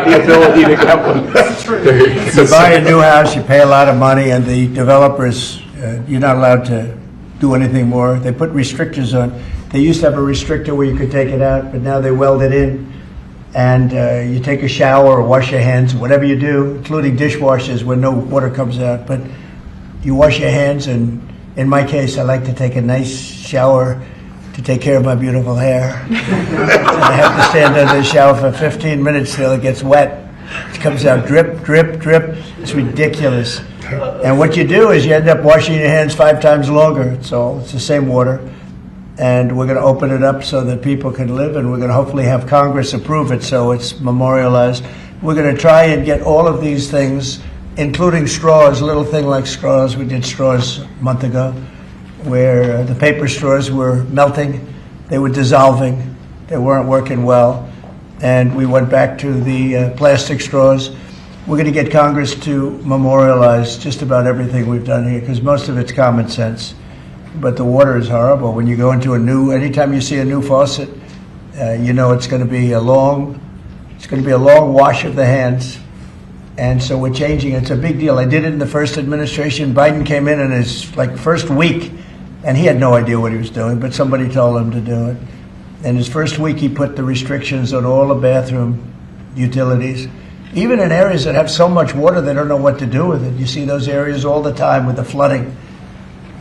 have the ability to get one. That's true. You buy a new house, you pay a lot of money, and the developers, you're not allowed to do anything more. They put restrictors on. They used to have a restrictor where you could take it out, but now they weld it in. And you take a shower or wash your hands, whatever you do, including dishwashers where no water comes out. But you wash your hands, and in my case, I like to take a nice shower to take care of my beautiful hair. And I have to stand under the shower for 15 minutes till it gets wet. It comes out drip, drip, drip. It's ridiculous. And what you do is you end up washing your hands 5 times longer. It's the same water. And we're going to open it up so that people can live, and we're going to hopefully have Congress approve it so it's memorialized. We're going to try and get all of these things, including straws, a little thing like straws. We did straws a month ago, where the paper straws were melting, they were dissolving, they weren't working well, and we went back to the plastic straws. We're going to get Congress to memorialize just about everything we've done here, because most of it's common sense. But the water is horrible. When you go into anytime you see a new faucet, you know it's going to be a long wash of the hands. And so we're changing. It's a big deal. I did it in the first administration. Biden came in his first week, and he had no idea what he was doing, but somebody told him to do it. In his first week, he put the restrictions on all the bathroom utilities, even in areas that have so much water they don't know what to do with it. You see those areas all the time with the flooding.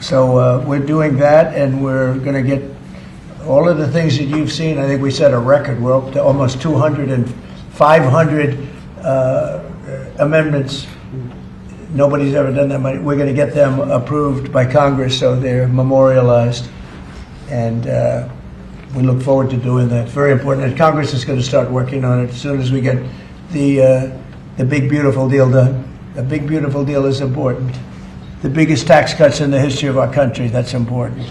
So we're doing that, and we're going to get all of the things that you've seen. I think we set a record. We're up to almost 200 and 500 amendments. Nobody's ever done that much. We're going to get them approved by Congress so they're memorialized. And we look forward to doing that. Very important. And Congress is going to start working on it as soon as we get the big, beautiful deal done. The big, beautiful deal is important. The biggest tax cuts in the history of our country, that's important.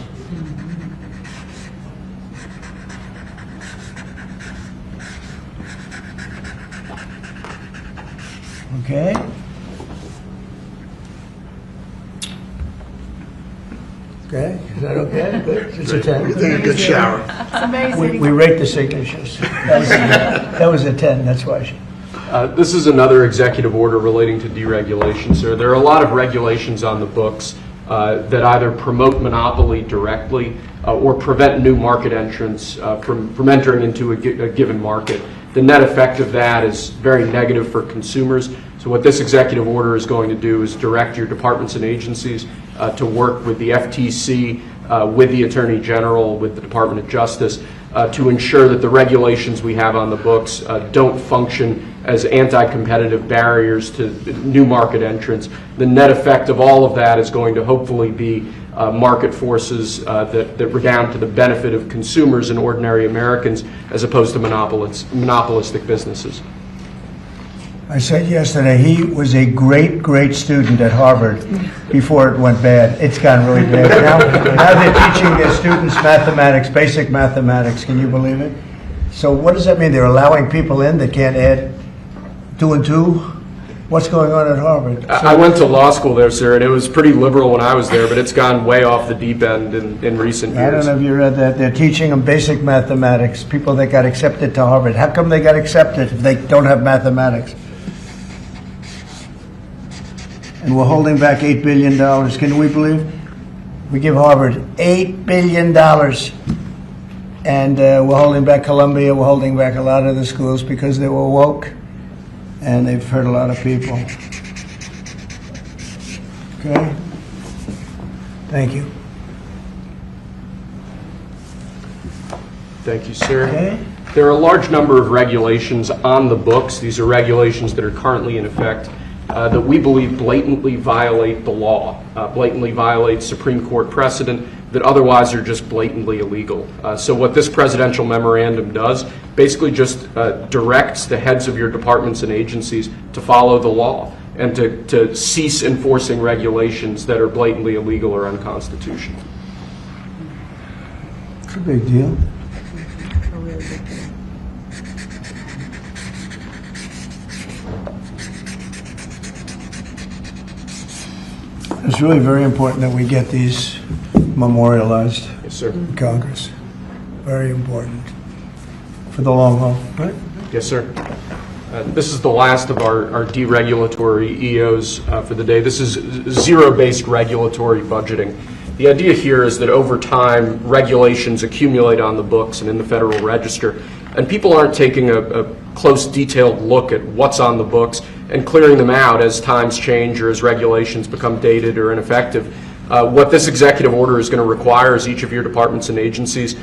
Okay. Okay, is that okay? Good. It's a 10. You're taking a good shower. It's amazing. We rate the signatures. That was a 10, that's why. This is another executive order relating to deregulation, sir. There are a lot of regulations on the books that either promote monopoly directly or prevent new market entrants from entering into a given market. The net effect of that is very negative for consumers. So what this executive order is going to do is direct your departments and agencies to work with the FTC, with the Attorney General, with the Department of Justice, to ensure that the regulations we have on the books don't function as anti-competitive barriers to new market entrants. The net effect of all of that is going to hopefully be market forces that redound to the benefit of consumers and ordinary Americans as opposed to monopolistic businesses. I said yesterday he was a great, great student at Harvard before it went bad. It's gone really bad. Now they're teaching their students mathematics, basic mathematics. Can you believe it? So what does that mean? They're allowing people in that can't add 2 and 2? What's going on at Harvard? I went to law school there, sir, and it was pretty liberal when I was there, but it's gone way off the deep end in recent years. I don't know if you read that. They're teaching them basic mathematics, people that got accepted to Harvard. How come they got accepted if they don't have mathematics? And we're holding back $8 billion. Can we believe? We give Harvard $8 billion. And we're holding back Columbia. We're holding back a lot of the schools because they were woke. And they've hurt a lot of people. Okay? Thank you. Thank you, sir. Okay. There are a large number of regulations on the books. These are regulations that are currently in effect that we believe blatantly violate the law, blatantly violate Supreme Court precedent that otherwise are just blatantly illegal. So what this presidential memorandum does basically just directs the heads of your departments and agencies to follow the law and to cease enforcing regulations that are blatantly illegal or unconstitutional. It's a big deal. It's really very important that we get these memorialized Yes, sir. in Congress. Very important for the long haul, right? Yes, sir. This is the last of our deregulatory EOs for the day. This is zero-based regulatory budgeting. The idea here is that over time, regulations accumulate on the books and in the Federal Register, and people aren't taking a close, detailed look at what's on the books and clearing them out as times change or as regulations become dated or ineffective. What this executive order is going to require is each of your departments and agencies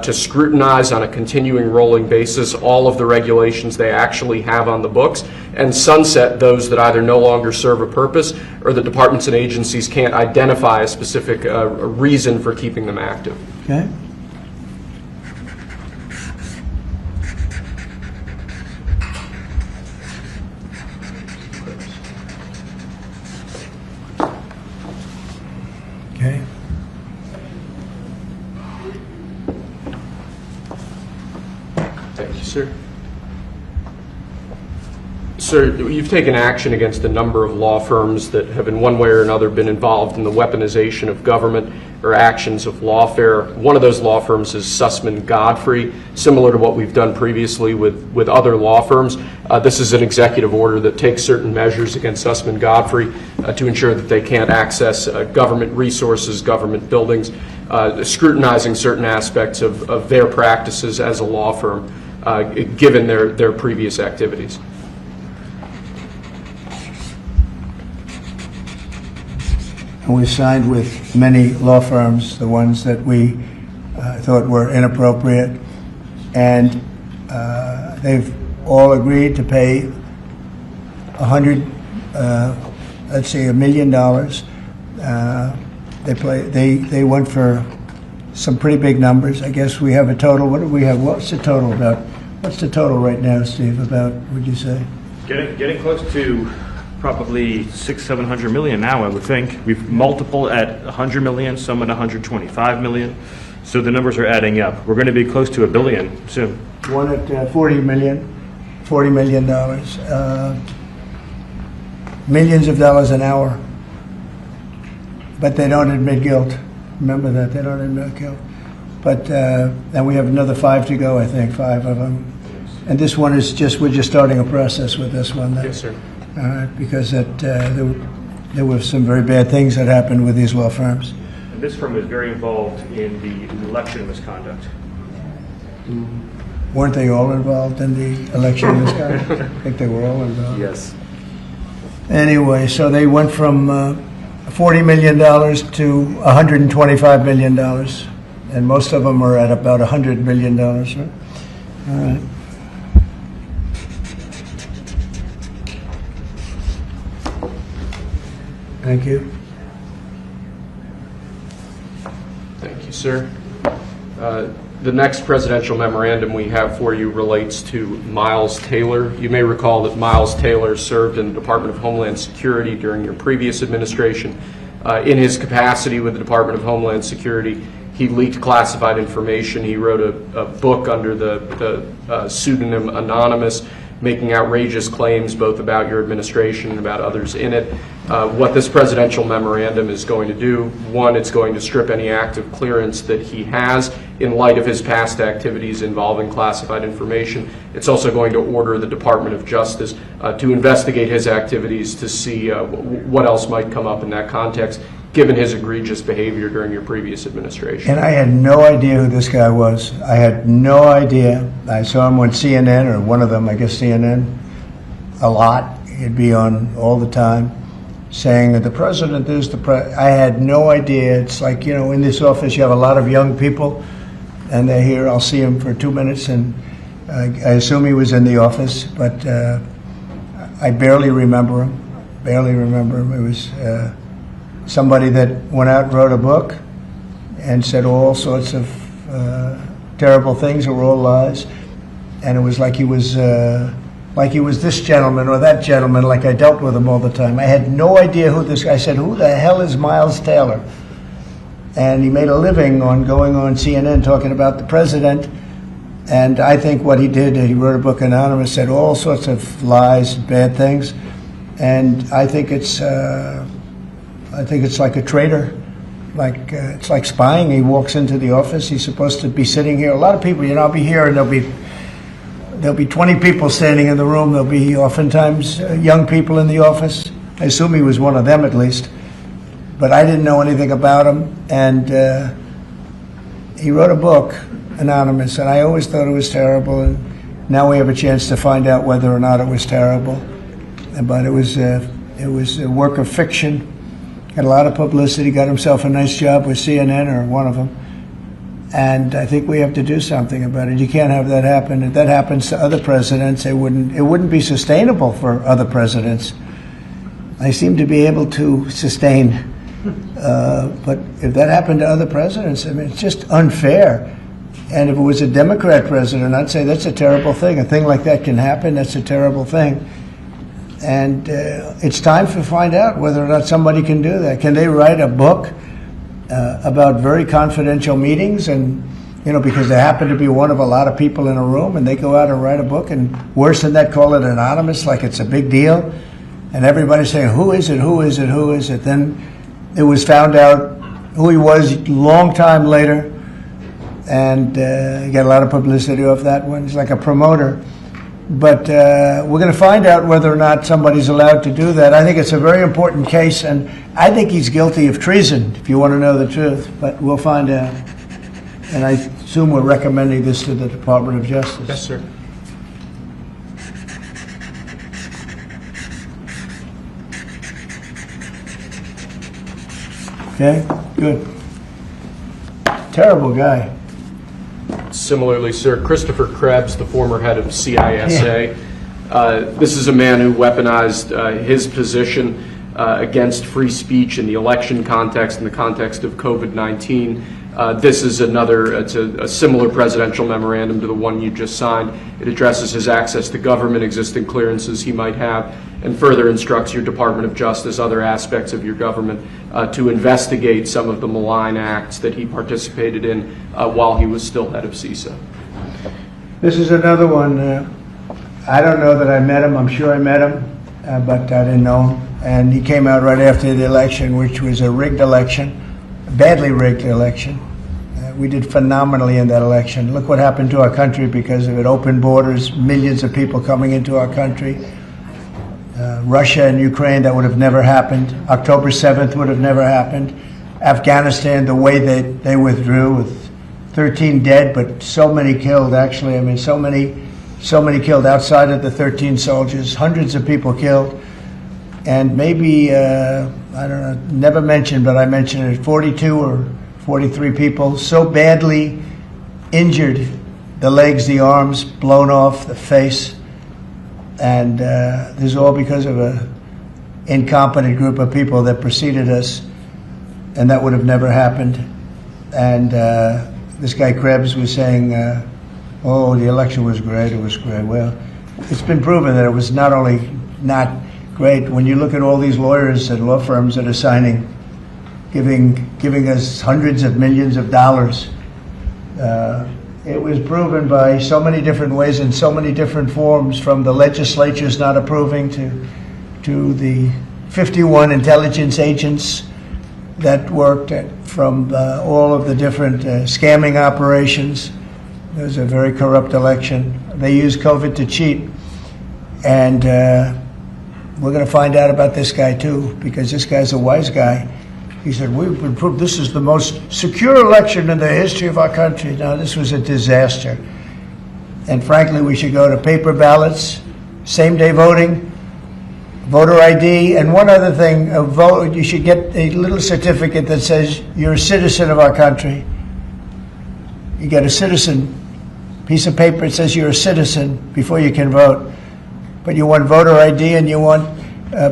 to scrutinize on a continuing rolling basis all of the regulations they actually have on the books and sunset those that either no longer serve a purpose or the departments and agencies can't identify a specific reason for keeping them active. Okay. Okay. Thank you, sir. Sir, you've taken action against a number of law firms that have in one way or another been involved in the weaponization of government or actions of lawfare. One of those law firms is Sussman Godfrey, similar to what we've done previously with other law firms. This is an executive order that takes certain measures against Sussman Godfrey to ensure that they can't access government resources, government buildings, scrutinizing certain aspects of their practices as a law firm, given their previous activities. And we've signed with many law firms, the ones that we thought were inappropriate, and they've all agreed to pay $1 million. They went for some pretty big numbers. I guess we have a total. What do we have? What's the total about? What's the total right now, Steve? About, would you say? Getting close to probably 600-700 million now, I would think. We've multiple at 100 million, some at 125 million. So the numbers are adding up. We're going to be close to $1 billion soon. One at $40 million, millions of dollars an hour. But they don't admit guilt. Remember that, they don't admit guilt. But, and we have another 5 to go, I think, 5 of them. And this one is we're just starting a process with this one. Yes, sir. Because there were some very bad things that happened with these law firms. And this firm is very involved in the election misconduct. Weren't they all involved in the election misconduct? I think they were all involved. Yes. Anyway, so they went from $40 million to $125 million, and most of them are at about $100 million. Right? All right. Thank you. Thank you, sir. The next presidential memorandum we have for you relates to Miles Taylor. You may recall that Miles Taylor served in the Department of Homeland Security during your previous administration. In his capacity with the Department of Homeland Security, he leaked classified information. He wrote a book under the pseudonym Anonymous, making outrageous claims both about your administration and about others in it. What this presidential memorandum is going to do, one, it's going to strip any active clearance that he has in light of his past activities involving classified information. It's also going to order the Department of Justice to investigate his activities to see what else might come up in that context, given his egregious behavior during your previous administration. And I had no idea who this guy was. I had no idea. I saw him on CNN, or one of them, I guess CNN, a lot. He'd be on all the time saying that the president is the president. I had no idea. It's like, you know, in this office you have a lot of young people, and they're here. I'll see him for 2 minutes, and I assume he was in the office, but I barely remember him. It was somebody that went out and wrote a book and said all sorts of terrible things that were all lies, and it was like he was this gentleman or that gentleman, like I dealt with him all the time. I had no idea who this guy. I said, who the hell is Miles Taylor? And he made a living on going on CNN talking about the president. And I think what he did, he wrote a book, Anonymous, said all sorts of lies, bad things. And I think it's like a traitor. It's like spying. He walks into the office. He's supposed to be sitting here. A lot of people, you know, I'll be here and they'll be there'll be 20 people standing in the room. There'll be oftentimes young people in the office. I assume he was one of them at least. But I didn't know anything about him. And he wrote a book, Anonymous, and I always thought it was terrible. And now we have a chance to find out whether or not it was terrible. But it was a work of fiction. Had a lot of publicity, got himself a nice job with CNN or one of them. And I think we have to do something about it. You can't have that happen. If that happens to other presidents, it wouldn't be sustainable for other presidents. I seem to be able to sustain, but if that happened to other presidents, I mean, it's just unfair. And if it was a Democrat president, I'd say that's a terrible thing. A thing like that can happen, that's a terrible thing. And it's time to find out whether or not somebody can do that. Can they write a book about very confidential meetings, and because they happen to be one of a lot of people in a room, and they go out and write a book, and worse than that, call it anonymous, like it's a big deal, and everybody's saying, who is it, who is it, who is it? Then it was found out who he was a long time later, and he got a lot of publicity off that one. He's like a promoter. But we're going to find out whether or not somebody's allowed to do that. I think it's a very important case, and I think he's guilty of treason, if you want to know the truth. But we'll find out. And I assume we're recommending this to the Department of Justice. Yes, sir. Okay, good. Terrible guy. Similarly, sir, Christopher Krebs, the former head of CISA. This is a man who weaponized his position against free speech in the election context, in the context of COVID-19. This is it's a similar presidential memorandum to the one you just signed. It addresses his access to government, existing clearances he might have, and further instructs your Department of Justice, other aspects of your government, to investigate some of the malign acts that he participated in while he was still head of CISA. This is another one. I don't know that I met him. I'm sure I met him, but I didn't know him. And he came out right after the election, which was a rigged election, a badly rigged election. We did phenomenally in that election. Look what happened to our country because of it. Open borders, millions of people coming into our country. Russia and Ukraine, that would have never happened. October 7th would have never happened. Afghanistan, the way they withdrew with 13 dead, but so many killed, actually. I mean, so many killed outside of the 13 soldiers, hundreds of people killed. And maybe, I don't know, never mentioned, but I mentioned it, 42 or 43 people so badly injured, the legs, the arms, blown off, the face. And this is all because of an incompetent group of people that preceded us, and that would have never happened. And this guy Krebs was saying, oh, the election was great, it was great. Well, it's been proven that it was not only not great. When you look at all these lawyers and law firms that are signing, giving us hundreds of millions of dollars, it was proven by so many different ways in so many different forms, from the legislatures not approving to the 51 intelligence agents that worked from all of the different scamming operations. It was a very corrupt election. They used COVID to cheat. And we're going to find out about this guy too, because this guy's a wise guy. He said, we've been proved this is the most secure election in the history of our country. Now, this was a disaster. And frankly, we should go to paper ballots, same-day voting, voter ID, and one other thing, you should get a little certificate that says you're a citizen of our country. You get a citizen piece of paper that says you're a citizen before you can vote. But you want voter ID and you want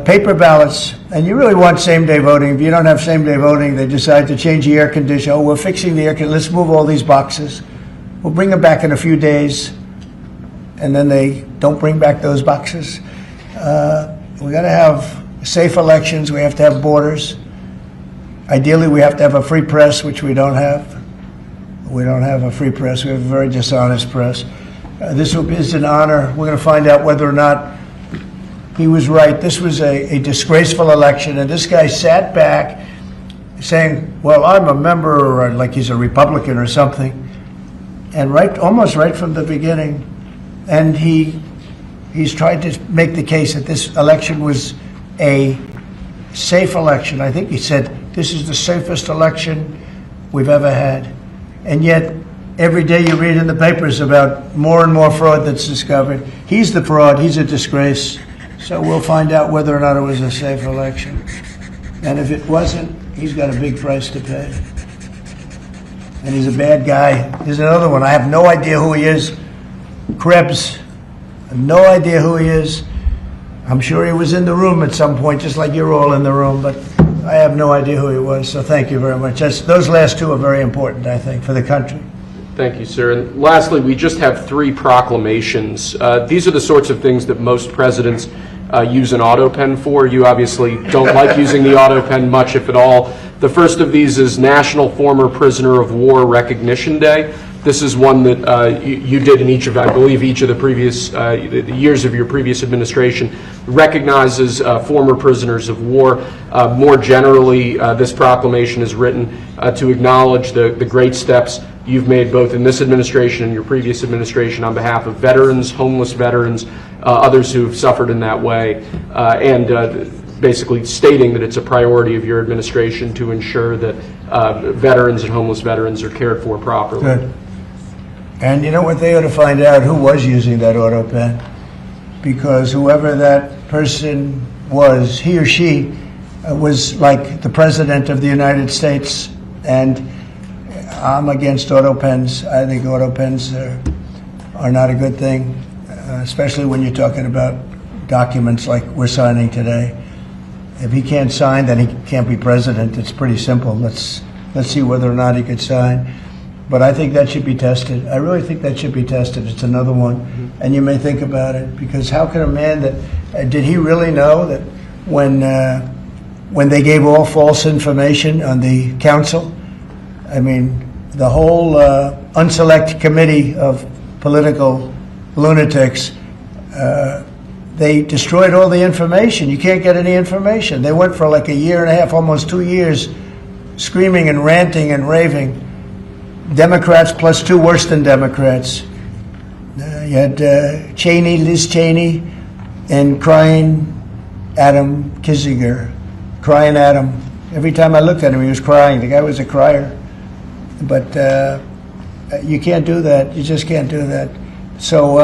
paper ballots, and you really want same-day voting. If you don't have same-day voting, they decide to change the air conditioner. Oh, we're fixing the air conditioner. Let's move all these boxes. We'll bring them back in a few days, and then they don't bring back those boxes. We got to have safe elections. We have to have borders. Ideally, we have to have a free press, which we don't have. We don't have a free press. We have a very dishonest press. This is an honor. We're going to find out whether or not he was right. This was a disgraceful election, and this guy sat back saying, well, I'm a member, or like he's a Republican or something. And almost right from the beginning, And he's tried to make the case that this election was a safe election. I think he said, this is the safest election we've ever had. And yet, every day you read in the papers about more and more fraud that's discovered. He's the fraud. He's a disgrace. So we'll find out whether or not it was a safe election. And if it wasn't, he's got a big price to pay. And he's a bad guy. Here's another one. I have no idea who he is. Krebs. I have no idea who he is. I'm sure he was in the room at some point, just like you're all in the room, but I have no idea who he was. So thank you very much. Those last two are very important, I think, for the country. Thank you, sir. And lastly, we just have 3 proclamations. These are the sorts of things that most presidents use an auto pen for. You obviously don't like using the auto pen much, if at all. The first of these is National Former Prisoner of War Recognition Day. This is one that you did in each of, I believe, each of the previous the years of your previous administration, recognizes former prisoners of war. More generally, this proclamation is written to acknowledge the great steps you've made both in this administration and your previous administration on behalf of veterans, homeless veterans, others who have suffered in that way, and basically stating that it's a priority of your administration to ensure that veterans and homeless veterans are cared for properly. Good. And you know what? They ought to find out who was using that auto pen, because whoever that person was, he or she was like the President of the United States, and I'm against auto pens. I think auto pens are not a good thing, especially when you're talking about documents like we're signing today. If he can't sign, then he can't be president. It's pretty simple. Let's see whether or not he could sign. But I think that should be tested. I really think that should be tested. It's another one. And you may think about it, because how can a man that, did he really know that when they gave all false information on the council, I mean, the whole unselect committee of political lunatics, they destroyed all the information. You can't get any information. They went for like a year and a half, almost 2 years, screaming and ranting and raving. Democrats plus 2 worse than Democrats. You had Cheney, Liz Cheney, and crying Adam Kinzinger. Crying Adam. Every time I looked at him, he was crying. The guy was a crier. But you can't do that. You just can't do that. So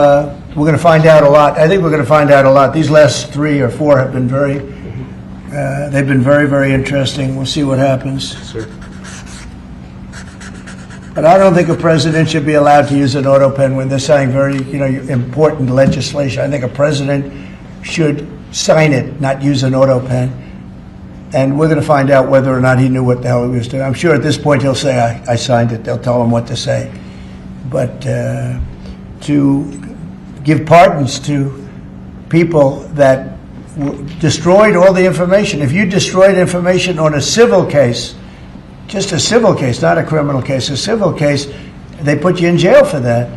we're going to find out a lot. I think we're going to find out a lot. These last 3 or 4 have been they've been very, very interesting. We'll see what happens. Sir. But I don't think a president should be allowed to use an auto pen when they're signing very, important legislation. I think a president should sign it, not use an auto pen. And we're going to find out whether or not he knew what the hell he was doing. I'm sure at this point he'll say, I signed it. They'll tell him what to say. But to give pardons to people that destroyed all the information. If you destroyed information on a civil case, just a civil case, not a criminal case, a civil case, they put you in jail for that.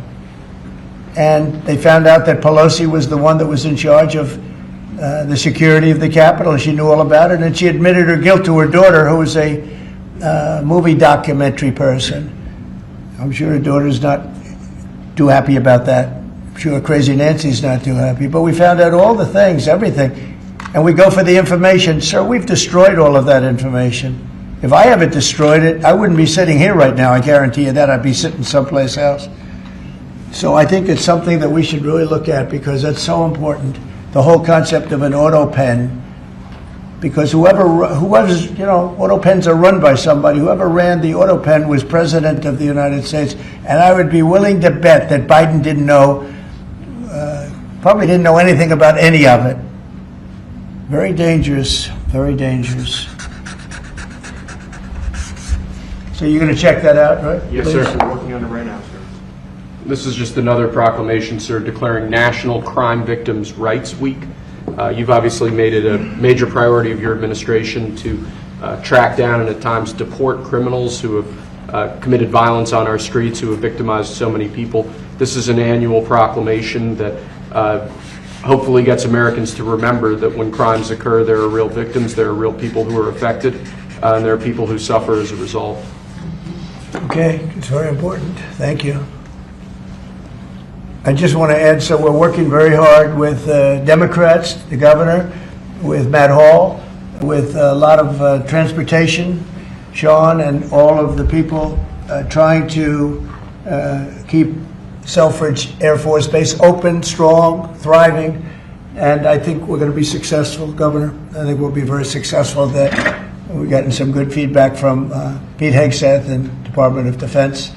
And they found out that Pelosi was the one that was in charge of the security of the Capitol, and she knew all about it, and she admitted her guilt to her daughter, who was a movie documentary person. I'm sure her daughter's not too happy about that. I'm sure Crazy Nancy's not too happy. But we found out all the things, everything, and we go for the information. Sir, we've destroyed all of that information. If I haven't destroyed it, I wouldn't be sitting here right now, I guarantee you that. I'd be sitting someplace else. So I think it's something that we should really look at, because that's so important. The whole concept of an auto pen, because whoever's, auto pens are run by somebody. Whoever ran the auto pen was president of the United States. And I would be willing to bet that Biden didn't know, probably didn't know anything about any of it. Very dangerous, very dangerous. So you're going to check that out, right? Yes, please? sir. We're working on it right now, sir. This is just another proclamation, sir, declaring National Crime Victims' Rights Week. You've obviously made it a major priority of your administration to track down and at times deport criminals who have committed violence on our streets, who have victimized so many people. This is an annual proclamation that hopefully gets Americans to remember that when crimes occur, there are real victims, there are real people who are affected, and there are people who suffer as a result. Okay, it's very important. Thank you. I just want to add, so we're working very hard with Democrats, the governor, with Matt Hall, with a lot of transportation, Sean, and all of the people trying to keep Selfridge Air Force Base open, strong, thriving, and I think we're going to be successful, Governor. I think we'll be very successful at that. We've gotten some good feedback from Pete Hegseth and Department of Defense,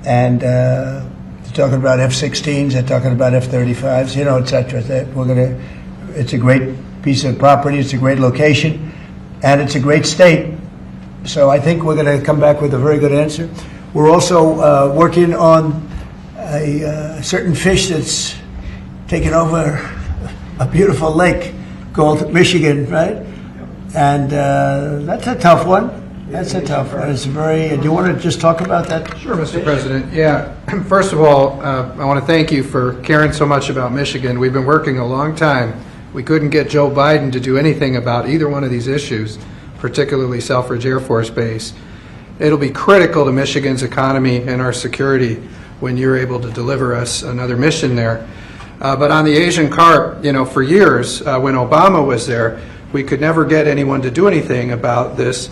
and they're talking about F-16s, they're talking about F-35s, you know, et cetera. That we're going to. It's a great piece of property. It's a great location, and it's a great state. So I think we're going to come back with a very good answer. We're also working on a certain fish that's taken over a beautiful lake called Michigan, right? And that's a tough one. That's a tough one. It's very. Do you want to just talk about that? Sure, Mr. President. Yeah. First of all, I want to thank you for caring so much about Michigan. We've been working a long time. We couldn't get Joe Biden to do anything about either one of these issues, particularly Selfridge Air Force Base. It'll be critical to Michigan's economy and our security when you're able to deliver us another mission there. But on the Asian carp, you know, for years, when Obama was there, we could never get anyone to do anything about this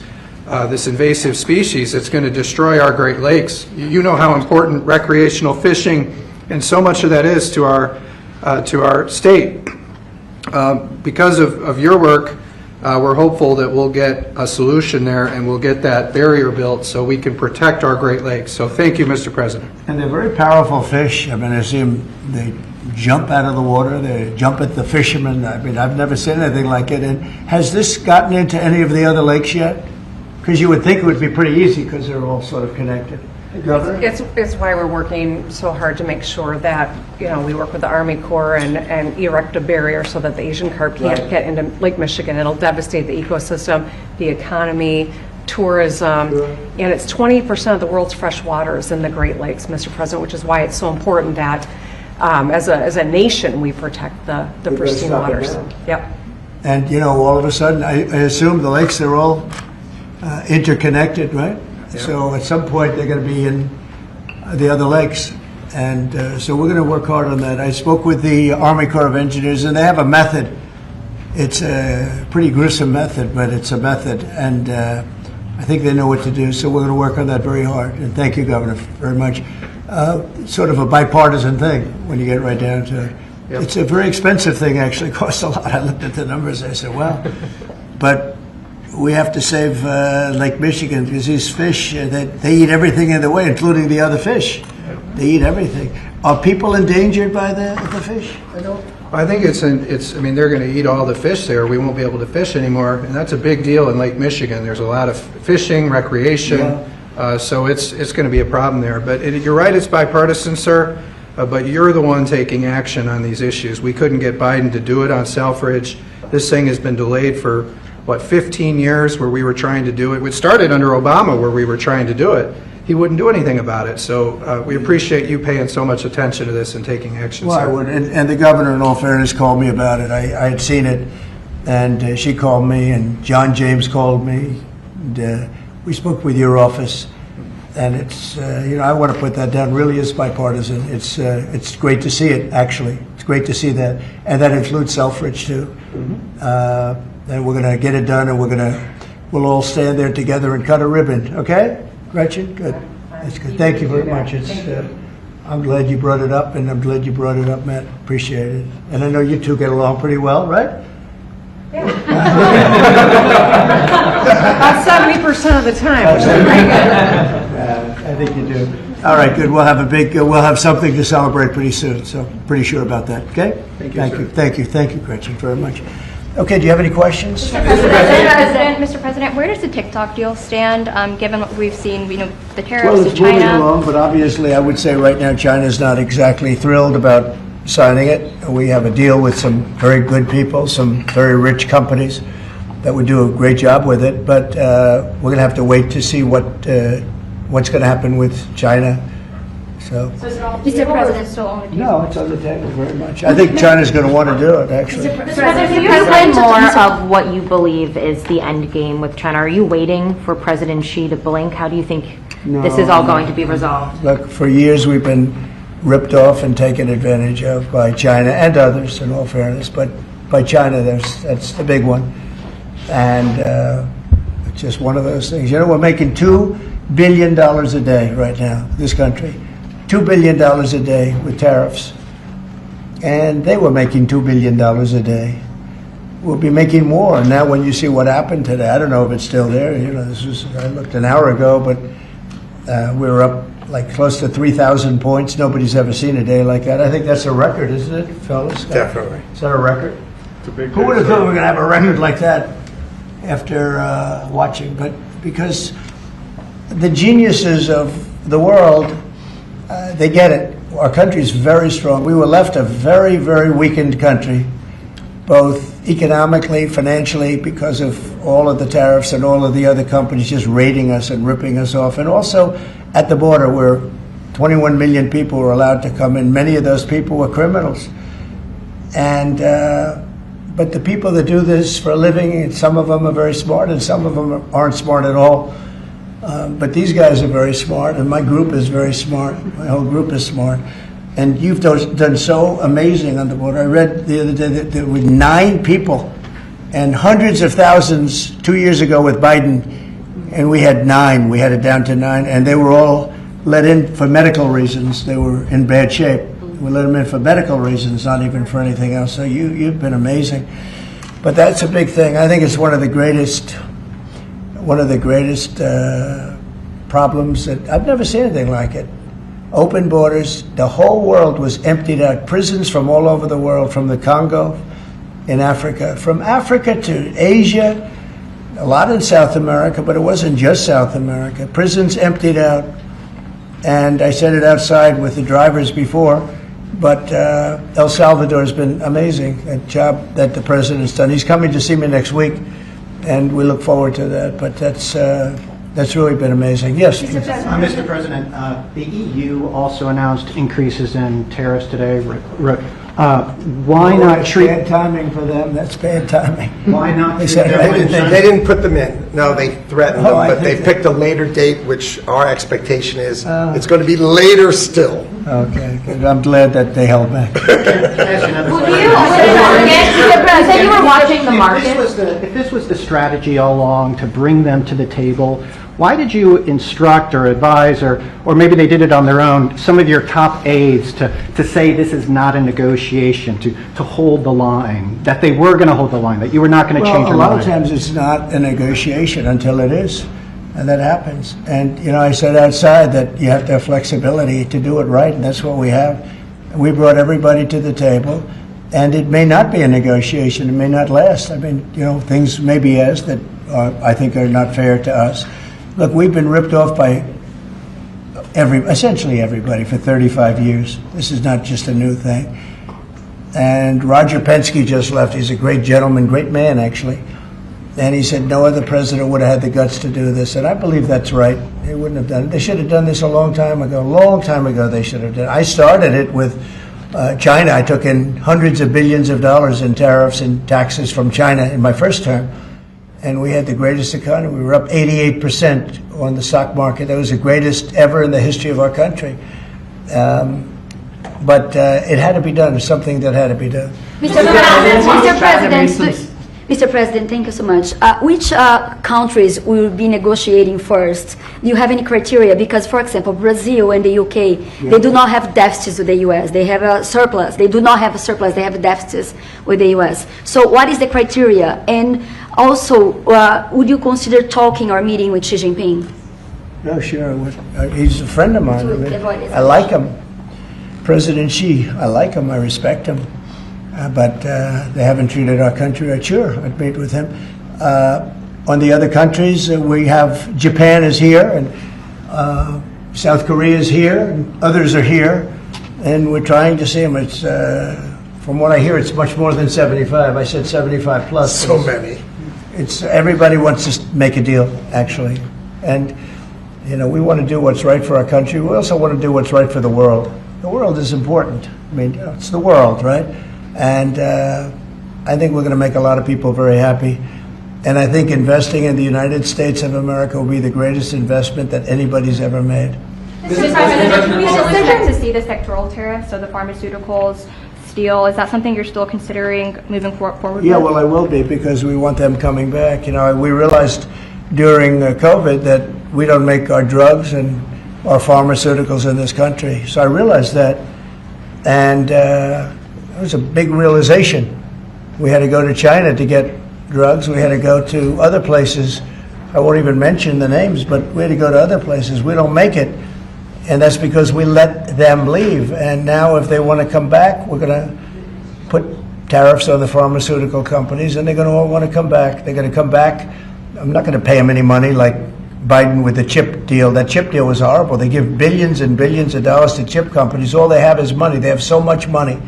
invasive species that's going to destroy our Great Lakes. You know how important recreational fishing and so much of that is to our state. Because of your work, we're hopeful that we'll get a solution there and we'll get that barrier built so we can protect our Great Lakes. So thank you, Mr. President. And they're very powerful fish. I mean, I see them, they jump out of the water, they jump at the fishermen. I mean, I've never seen anything like it. And has this gotten into any of the other lakes yet? Because you would think it would be pretty easy because they're all sort of connected. Governor? It's why we're working so hard to make sure that, you know, we work with the Army Corps and erect a barrier so that the Asian carp can't get into Lake Michigan. It'll devastate the ecosystem, the economy, tourism, and it's 20% of the world's fresh water is in the Great Lakes, Mr. President, which is why it's so important that as a nation we protect the pristine waters. Yep. And, you know, all of a sudden, I assume the lakes are all interconnected, right? Yeah. So at some point they're going to be in the other lakes. And so we're going to work hard on that. I spoke with the Army Corps of Engineers, and they have a method. It's a pretty gruesome method, but it's a method. And I think they know what to do. So we're going to work on that very hard. And thank you, Governor, very much. Sort of a bipartisan thing when you get right down to it. Yep. It's a very expensive thing, actually. It costs a lot. I looked at the numbers. I said, wow. But we have to save Lake Michigan because these fish, they eat everything in the way, including the other fish. They eat everything. Are people endangered by the fish? I think I mean, they're going to eat all the fish there. We won't be able to fish anymore, and that's a big deal in Lake Michigan. There's a lot of fishing, recreation, so it's going to be a problem there. But you're right, it's bipartisan, sir, but you're the one taking action on these issues. We couldn't get Biden to do it on Selfridge. This thing has been delayed for 15 years where we were trying to do it. It started under Obama where we were trying to do it. He wouldn't do anything about it. So we appreciate you paying so much attention to this and taking action. Well, I would. And the governor, in all fairness, called me about it. I had seen it, and she called me, and John James called me. And, we spoke with your office, and it's, you know, I want to put that down. Really is bipartisan. It's great to see it, actually. It's great to see that. And that includes Selfridge, too. Mm-hmm. And we're going to get it done, and we'll all stand there together and cut a ribbon. Okay, Gretchen? Good. That's good. Thank you very much. I'm glad you brought it up, and I'm glad you brought it up, Matt. Appreciate it. And I know you two get along pretty well, right? Yeah. About 70% of the time, which is pretty good. I think you do. All right, good. We'll have something to celebrate pretty soon. So pretty sure about that. Okay. Thank you, Gretchen, very much. Okay, do you have any questions? Mr. President, where does the TikTok deal stand, given what we've seen, you know, the tariffs to China? Moving along, but obviously I would say right now China's not exactly thrilled about signing it. We have a deal with some very good people, some very rich companies that would do a great job with it, but we're going to have to wait to see what's going to happen with China. So Mr. President, still on the table? No, it's on the table very much. I think China's going to want to do it, actually. Mr. President, Can you explain more of what you believe is the end game with China? Are you waiting for President Xi to blink? How do you think this is all going to be resolved? Look, for years we've been ripped off and taken advantage of by China and others, in all fairness, but by China, that's the big one. And it's just one of those things. You know, we're making $2 billion a day right now, this country. $2 billion a day with tariffs. And they were making $2 billion a day. We'll be making more. Now when you see what happened today, I don't know if it's still there. You know, I looked an hour ago, but we were up like close to 3,000 points. Nobody's ever seen a day like that. I think that's a record, isn't it, fellas? Definitely. Is that a record? It's a big Who would have thought we were going to have a record like that after watching? But because the geniuses of the world, they get it. Our country's very strong. We were left a very, very weakened country, both economically, financially, because of all of the tariffs and all of the other companies just raiding us and ripping us off. And also at the border where 21 million people were allowed to come in. Many of those people were criminals. And but the people that do this for a living, some of them are very smart and some of them aren't smart at all. But these guys are very smart, and my group is very smart. My whole group is smart. And you've done so amazing on the border. I read the other day that there were 9 people and hundreds of thousands 2 years ago with Biden, and we had 9. We had it down to 9, and they were all let in for medical reasons. They were in bad shape. We let them in for medical reasons, not even for anything else. So you've been amazing. But that's a big thing. I think it's one of the greatest problems that I've never seen anything like it. Open borders. The whole world was emptied out. Prisons from all over the world, from the Congo in Africa, from Africa to Asia, a lot in South America, but it wasn't just South America. Prisons emptied out. And I said it outside with the drivers before, but El Salvador has been amazing, a job that the president's done. He's coming to see me next week, and we look forward to that. But that's really been amazing. Yes? Mr. President, the EU also announced increases in tariffs today. Why not treat... Bad timing for them. That's bad timing. Why not They treat said them everything. in They didn't put them in. No, they threatened them, Oh, I but they think picked a later date, which our expectation is it's going to be later still. Okay, good. I'm glad that they held back. You said you were watching the market. If this was the strategy all along to bring them to the table, why did you instruct or advise, or maybe they did it on their own, some of your top aides to say this is not a negotiation, to hold the line, that they were going to hold the line, that you were not going to change Well, your a lot mind? of times it's not a negotiation until it is, and that happens. And, you know, I said outside that you have to have flexibility to do it right, and that's what we have. We brought everybody to the table, and it may not be a negotiation. It may not last. I mean, you know, things may be asked that I think are not fair to us. Look, we've been ripped off by essentially everybody for 35 years. This is not just a new thing. And Roger Penske just left. He's a great gentleman, great man, actually. And he said no other president would have had the guts to do this. And I believe that's right. They wouldn't have done it. They should have done this a long time ago. A long time ago they should have done it. I started it with China. I took in hundreds of billions of dollars in tariffs and taxes from China in my first term. And we had the greatest economy. We were up 88% on the stock market. That was the greatest ever in the history of our country. But it had to be done. It's something that had to be done. Mr. President, thank you so much. Which countries will be negotiating first? Do you have any criteria? Because, for example, Brazil and the UK, they do not have deficits with the US. They have a surplus. They do not have a surplus. They have deficits with the US. So what is the criteria? And also, would you consider talking or meeting with Xi Jinping? No, sure. He's a friend of mine. I like him. President Xi, I like him. I respect him. But they haven't treated our country right. Sure, I'd meet with him. On the other countries, we have Japan is here, and South Korea is here, and others are here, and we're trying to see them. It's, from what I hear, it's much more than 75. I said 75 plus. So many. It's everybody wants to make a deal, actually, and you know we want to do what's right for our country. We also want to do what's right for the world. The world is important. I mean, you know, it's the world, right? And I think we're going to make a lot of people very happy. And I think investing in the United States of America will be the greatest investment that anybody's ever made. Mr. President, is it expect to see the sectoral tariffs, so the pharmaceuticals, steel, is that something you're still considering moving forward Yeah, with? well, I will be, because we want them coming back. You know, we realized during COVID that we don't make our drugs and our pharmaceuticals in this country. So I realized that, and it was a big realization. We had to go to China to get drugs. We had to go to other places. I won't even mention the names, but we had to go to other places. We don't make it, and that's because we let them leave. And now if they want to come back, we're going to put tariffs on the pharmaceutical companies, and they're going to all want to come back. They're going to come back. I'm not going to pay them any money like Biden with the chip deal. That chip deal was horrible. They give billions and billions of dollars to chip companies. All they have is money. They have so much money.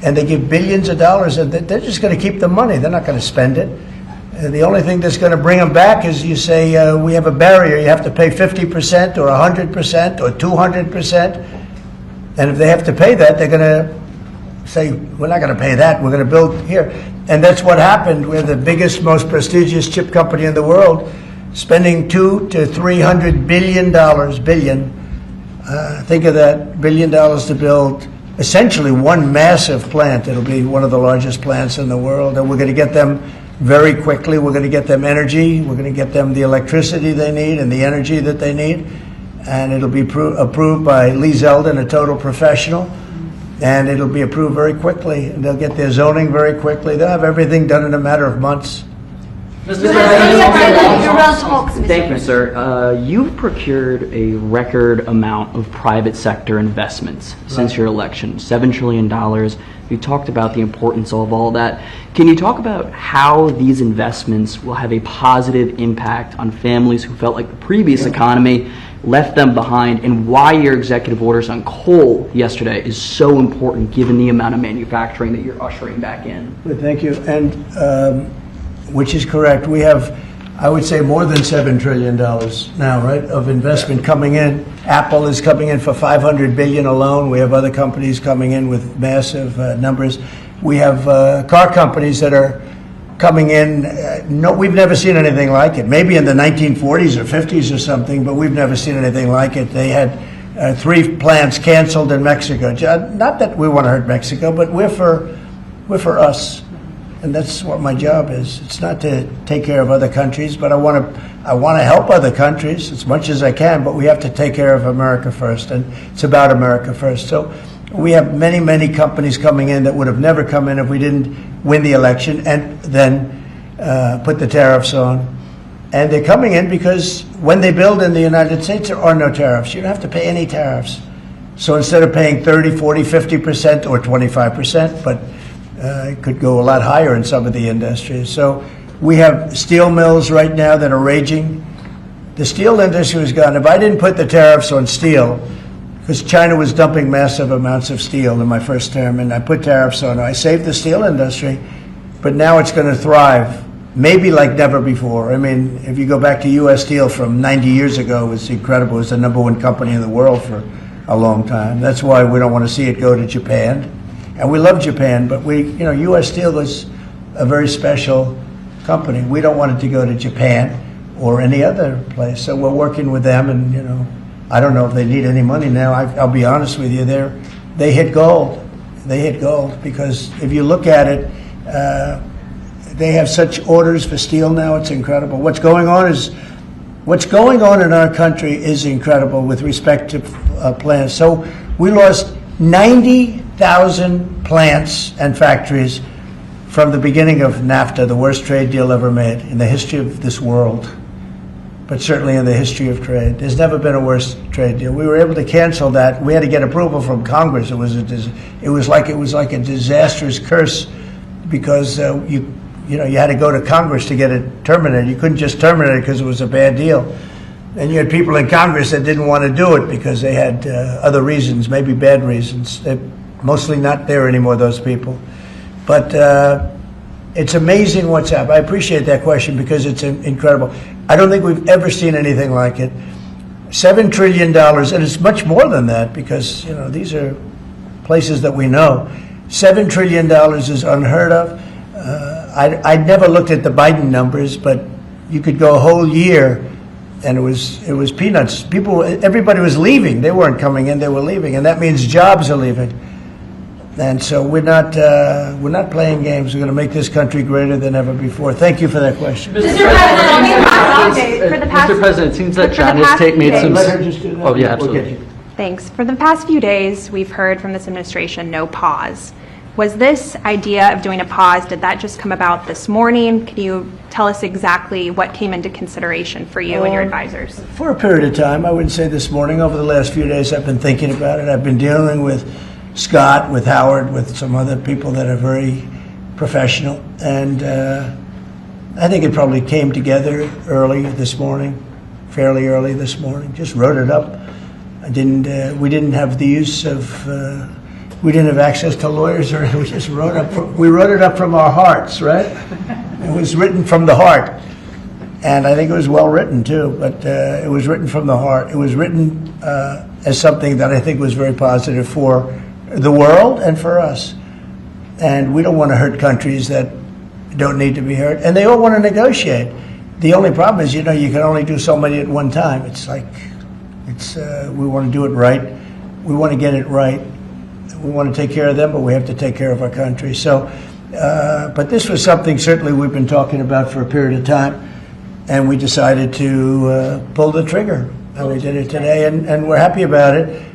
And they give billions of dollars, and they're just going to keep the money. They're not going to spend it. The only thing that's going to bring them back is you say, we have a barrier. You have to pay 50% or 100% or 200%. And if they have to pay that, they're going to say, we're not going to pay that. We're going to build here. And that's what happened. We're the biggest, most prestigious chip company in the world, spending $200 to $300 billion. Think of that, $1 billion to build essentially one massive plant. It'll be one of the largest plants in the world. And we're going to get them very quickly. We're going to get them energy. We're going to get them the electricity they need and the energy that they need. And it'll be approved by Lee Zeldin, a total professional. And it'll be approved very quickly. And they'll get their zoning very quickly. They'll have everything done in a matter of months. Thank you, sir. You've procured a record amount of private sector investments since your election, $7 trillion. You talked about the importance of all that. Can you talk about how these investments will have a positive impact on families who felt like the previous economy left them behind, and why your executive orders on coal yesterday is so important given the amount of manufacturing that you're ushering back in? Good, thank you. And which is correct. We have, I would say, more than $7 trillion now, right, of investment coming in. Apple is coming in for $500 billion alone. We have other companies coming in with massive numbers. We have car companies that are coming in. No, we've never seen anything like it. Maybe in the 1940s or 50s or something, but we've never seen anything like it. They had 3 plants canceled in Mexico. Not that we want to hurt Mexico, but we're for us. And that's what my job is. It's not to take care of other countries, but I want to help other countries as much as I can, but we have to take care of America first, and it's about America first. So we have many, many companies coming in that would have never come in if we didn't win the election and then put the tariffs on. And they're coming in because when they build in the United States, there are no tariffs. You don't have to pay any tariffs. So instead of paying 30, 40, 50% or 25%, but it could go a lot higher in some of the industries. So we have steel mills right now that are raging. The steel industry was gone. If I didn't put the tariffs on steel, because China was dumping massive amounts of steel in my first term, and I put tariffs on it, I saved the steel industry, but now it's going to thrive, maybe like never before. I mean, if you go back to U.S. Steel from 90 years ago, it was incredible. It was the #1 company in the world for a long time. That's why we don't want to see it go to Japan. And we love Japan, but U.S. Steel is a very special company. We don't want it to go to Japan or any other place. So we're working with them, and I don't know if they need any money now. I'll be honest with you, they hit gold. They hit gold because if you look at it, they have such orders for steel now. It's incredible. What's going on in our country is incredible with respect to plants. So we lost 90,000 plants and factories from the beginning of NAFTA, the worst trade deal ever made in the history of this world, but certainly in the history of trade. There's never been a worse trade deal. We were able to cancel that. We had to get approval from Congress. It was like a disastrous curse because you had to go to Congress to get it terminated. You couldn't just terminate it because it was a bad deal. And you had people in Congress that didn't want to do it because they had other reasons, maybe bad reasons. They're mostly not there anymore, those people. But it's amazing what's happened. I appreciate that question because it's incredible. I don't think we've ever seen anything like it. $7 trillion, and it's much more than that because, these are places that we know. $7 trillion is unheard of. I never looked at the Biden numbers, but you could go a whole year And it was peanuts. Everybody was leaving. They weren't coming in, they were leaving. And that means jobs are leaving. And so we're not playing games. We're going to make this country greater than ever before. Thank you for that question. Mr. President, it seems that China's made some... Let her just do that. Oh, yeah, We'll get absolutely. you. Thanks. For the past few days, we've heard from this administration no pause. Was this idea of doing a pause, did that just come about this morning? Can you tell us exactly what came into consideration for you and your advisors? For a period of time, I wouldn't say this morning. Over the last few days, I've been thinking about it. I've been dealing with Scott, with Howard, with some other people that are very professional. And I think it probably came together early this morning, fairly early this morning. Just wrote it up. We didn't have the use of, we didn't have access to lawyers, or we just wrote it up from our hearts, right? It was written from the heart. And I think it was well written too, but it was written from the heart. It was written as something that I think was very positive for the world and for us. And we don't want to hurt countries that don't need to be hurt. And they all want to negotiate. The only problem is, you can only do so many at one time. It's like, we want to do it right. We want to get it right. We want to take care of them, but we have to take care of our country. So, but this was something certainly we've been talking about for a period of time. And we decided to pull the trigger. And we did it today, and we're happy about it.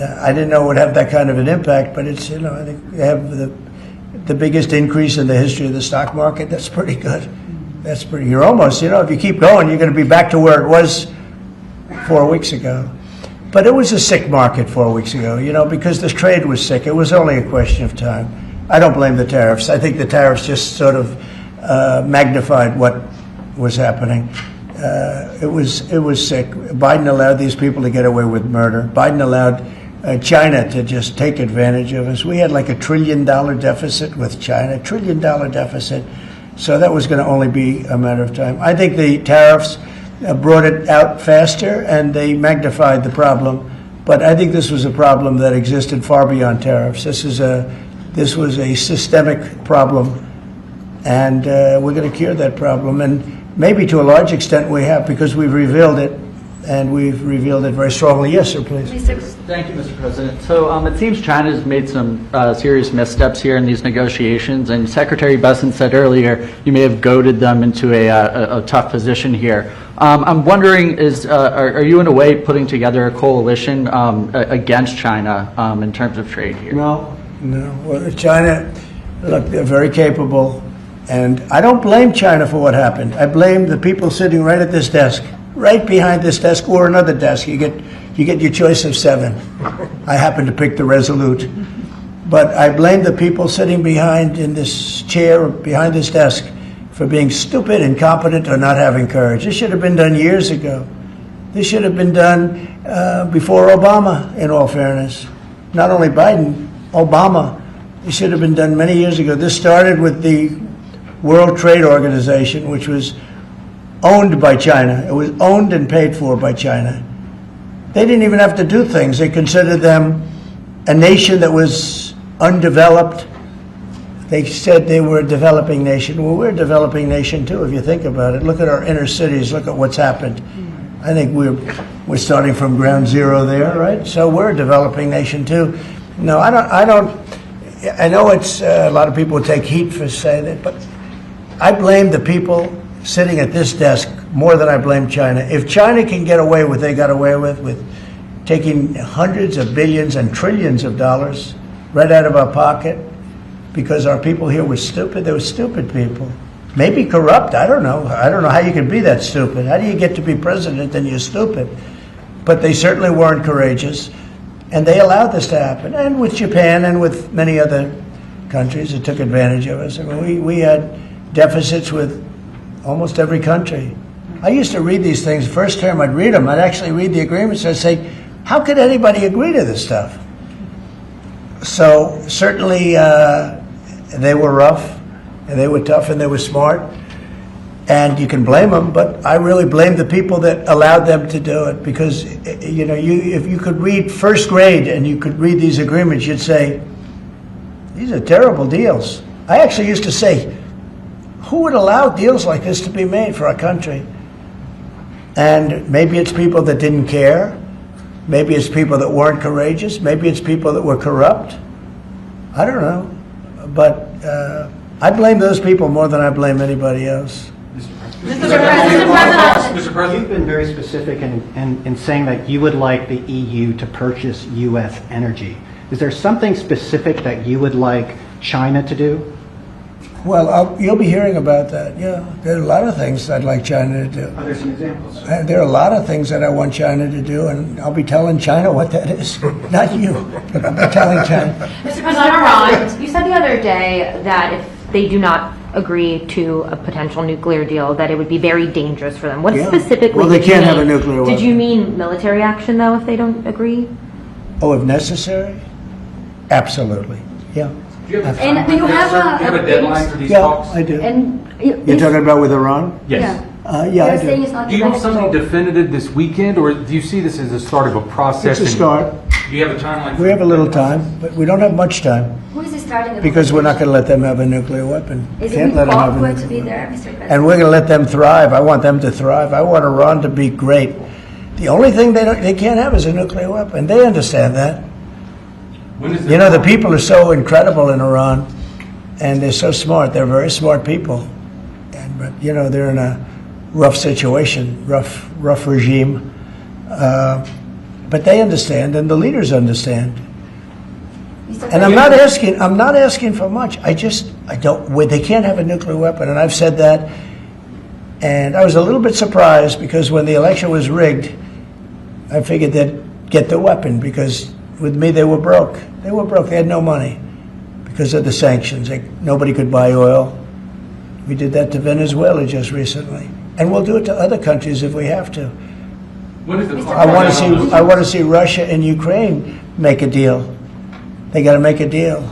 I didn't know it would have that kind of an impact, but it's, I think they have the biggest increase in the history of the stock market. That's pretty good. You're almost, if you keep going, you're going to be back to where it was 4 weeks ago. But it was a sick market 4 weeks ago, because the trade was sick. It was only a question of time. I don't blame the tariffs. I think the tariffs just sort of magnified what was happening. It was sick. Biden allowed these people to get away with murder. Biden allowed China to just take advantage of us. We had like $1 trillion deficit with China, $1 trillion deficit. So that was going to only be a matter of time. I think the tariffs brought it out faster and they magnified the problem. But I think this was a problem that existed far beyond tariffs. This was a systemic problem, and we're going to cure that problem. And maybe to a large extent we have, because we've revealed it, and we've revealed it very strongly. Yes, sir, please. Thank you, Mr. President. So it seems China's made some serious missteps here in these negotiations, and Secretary Besson said earlier you may have goaded them into a tough position here. I'm wondering, are you in a way putting together a coalition against China in terms of trade here? No. Well, China, look, they're very capable, and I don't blame China for what happened. I blame the people sitting right at this desk, right behind this desk, or another desk. You get your choice of 7. I happen to pick the Resolute. But I blame the people sitting behind in this chair, behind this desk, for being stupid, incompetent, or not having courage. This should have been done years ago. This should have been done before Obama, in all fairness. Not only Biden, Obama. It should have been done many years ago. This started with the World Trade Organization, which was owned by China. It was owned and paid for by China. They didn't even have to do things. They considered them a nation that was undeveloped. They said they were a developing nation. Well, we're a developing nation too, if you think about it. Look at our inner cities. Look at what's happened. I think we're starting from ground zero there, right? So we're a developing nation too. No, I don't. I know it's a lot of people would take heat for saying that, but I blame the people sitting at this desk more than I blame China. If China can get away with what they got away with taking hundreds of billions and trillions of dollars right out of our pocket because our people here were stupid, they were stupid people. Maybe corrupt, I don't know. I don't know how you can be that stupid. How do you get to be president and you're stupid? But they certainly weren't courageous, and they allowed this to happen. And with Japan and with many other countries that took advantage of us. I mean, we had deficits with almost every country. I used to read these things. First term, I'd read them. I'd actually read the agreements. I'd say, how could anybody agree to this stuff? So certainly they were rough, and they were tough, and they were smart. And you can blame them, but I really blame the people that allowed them to do it. Because, if you could read first grade and you could read these agreements, you'd say, these are terrible deals. I actually used to say, who would allow deals like this to be made for our country? And maybe it's people that didn't care. Maybe it's people that weren't courageous. Maybe it's people that were corrupt. I don't know. But I blame those people more than I blame anybody else. Mr. President, you've been very specific in saying that you would like the EU to purchase U.S. energy. Is there something specific that you would like China to do? Well, you'll be hearing about that. Yeah, there are a lot of things I'd like China to do. Are there some examples? There are a lot of things that I want China to do, and I'll be telling China what that is. Not you, but I'll be telling China. Mr. President, Iran, you said the other day that if they do not agree to a potential nuclear deal, that it would be very dangerous for them. What specifically Well, they did you can't have a mean? nuclear weapon. Did you mean military action, though, if they don't agree? Oh, if necessary? Absolutely, yeah. And do you have a deadline for these Yeah, talks? I do. And You're talking about with Iran? Yes. Yeah, I They're saying do. it's not Do you have something negotiable. definitive this weekend, or do you see this as the start of a process? It's a start. Do you have a timeline? We have a little time, but we don't have much time Who is starting the because we're not going to let them have a nuclear weapon. Is Can't it let them have a going to be nuclear there, weapon. Mr. President? And we're going to let them thrive. I want them to thrive. I want Iran to be great. The only thing they can't have is a nuclear weapon. They understand that. When is You know, the people are so incredible in Iran, and they're so smart. They're very smart people. But, you know, they're in a rough situation, rough regime. But they understand, and the leaders understand. And I'm not asking for much. I don't, they can't have a nuclear weapon, and I've said that. And I was a little bit surprised because when the election was rigged, I figured they'd get the weapon because with me they were broke. They were broke. They had no money because of the sanctions. Nobody could buy oil. We did that to Venezuela just recently, and we'll do it to other countries if we have to. When is the clock? I want to see Russia and Ukraine make a deal. They got to make a deal.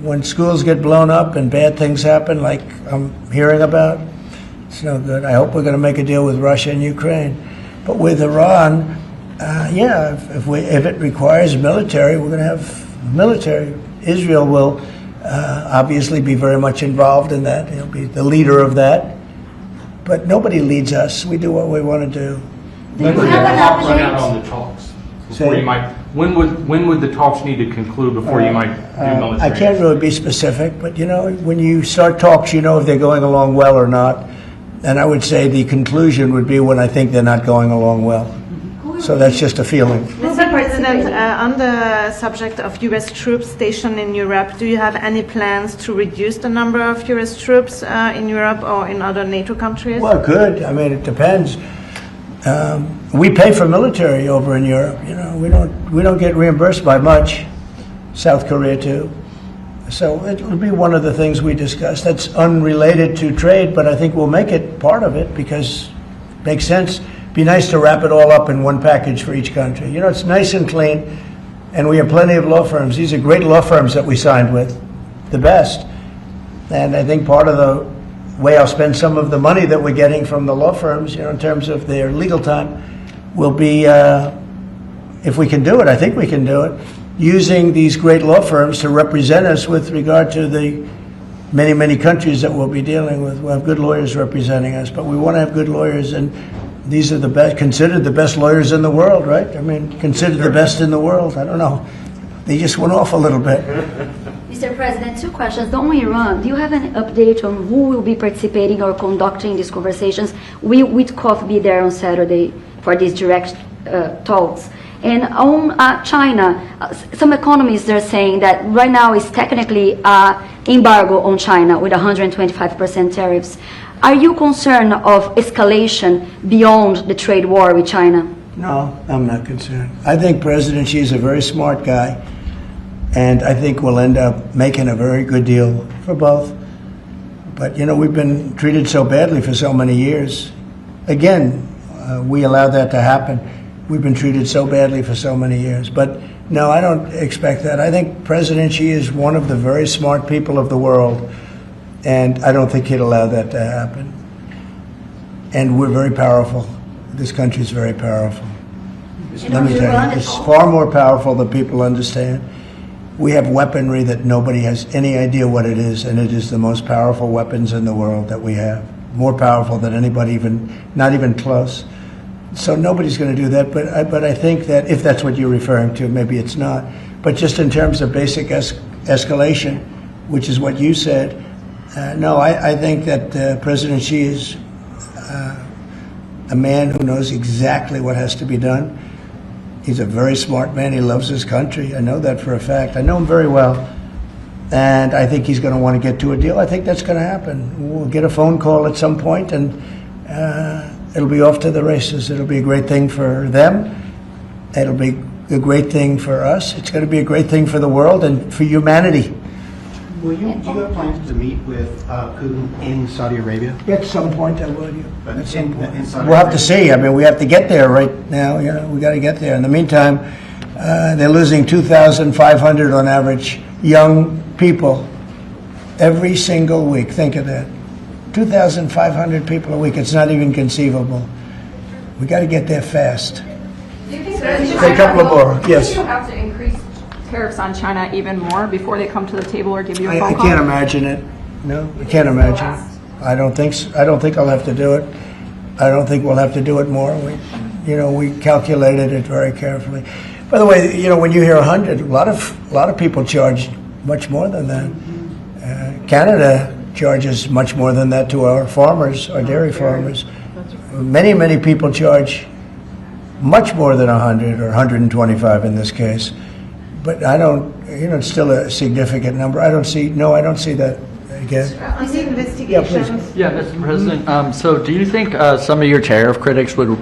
When schools get blown up and bad things happen, like I'm hearing about, it's no good. I hope we're going to make a deal with Russia and Ukraine. But with Iran, if it requires military, we're going to have military. Israel will obviously be very much involved in that. He'll be the leader of that. But nobody leads us. We do what we want to do. When would the clock run out on the talks? Before you might, when would the talks need to conclude before you might do military? I can't really be specific, but you know, when you start talks, you know if they're going along well or not. And I would say the conclusion would be when I think they're not going along well. So that's just a feeling. Mr. President, on the subject of U.S. troops stationed in Europe, do you have any plans to reduce the number of U.S. troops in Europe or in other NATO countries? Well, good. I mean, it depends. We pay for military over in Europe. You know, we don't get reimbursed by much. South Korea too. So it'll be one of the things we discuss. That's unrelated to trade, but I think we'll make it part of it because it makes sense. Be nice to wrap it all up in one package for each country. You know, it's nice and clean, and we have plenty of law firms. These are great law firms that we signed with, the best. And I think part of the way I'll spend some of the money that we're getting from the law firms, you know, in terms of their legal time, will be, if we can do it, I think we can do it, using these great law firms to represent us with regard to the many, many countries that we'll be dealing with. We'll have good lawyers representing us, but we want to have good lawyers, and these are the best, considered the best lawyers in the world, right? I mean, considered the best in the world. I don't know. They just went off a little bit. Mr. President, two questions. The on Iran, do you have an update on who will be participating or conducting these conversations? Will Witkoff be there on Saturday for these direct talks? And on China, some economists are saying that right now is technically embargo on China with 125% tariffs. Are you concerned of escalation beyond the trade war with China? No, I'm not concerned. I think President Xi is a very smart guy, and I think we'll end up making a very good deal for both. But, you know, we've been treated so badly for so many years. Again, we allowed that to happen. We've been treated so badly for so many years. But, no, I don't expect that. I think President Xi is one of the very smart people of the world, and I don't think he'd allow that to happen. And we're very powerful. This country is very powerful. Let me tell you, it's far more powerful than people understand. We have weaponry that nobody has any idea what it is, and it is the most powerful weapons in the world that we have. More powerful than anybody, not even close. So nobody's going to do that, but I think that if that's what you're referring to, maybe it's not. But just in terms of basic escalation, which is what you said, no, I think that President Xi is a man who knows exactly what has to be done. He's a very smart man. He loves his country. I know that for a fact. I know him very well. And I think he's going to want to get to a deal. I think that's going to happen. We'll get a phone call at some point, and it'll be off to the races. It'll be a great thing for them. It'll be a great thing for us. It's going to be a great thing for the world and for humanity. Do you have plans to meet with Putin in Saudi Arabia? At some point, I will. At some point. In Saudi We'll have to Arabia? see. I mean, we have to get there right now. You know, we got to get there. In the meantime, they're losing 2,500 on average young people every single week. Think of that. 2,500 people a week. It's not even conceivable. We got to get there fast. Do you think Say a couple of more. Yes. Do you have to increase tariffs on China even more before they come to the table or give you a I phone call? can't imagine it. No, I can't imagine it. I don't think so. I don't think I'll have to do it. I don't think we'll have to do it more. We calculated it very carefully. By the way, when you hear 100, a lot of people charge much more than that. Canada charges much more than that to our farmers, our dairy farmers. Many people charge much more than 100 or 125 in this case. But I don't, it's still a significant number. I don't see that again. On the investigations. Yeah, Mr. President. So do you think some of your tariff critics would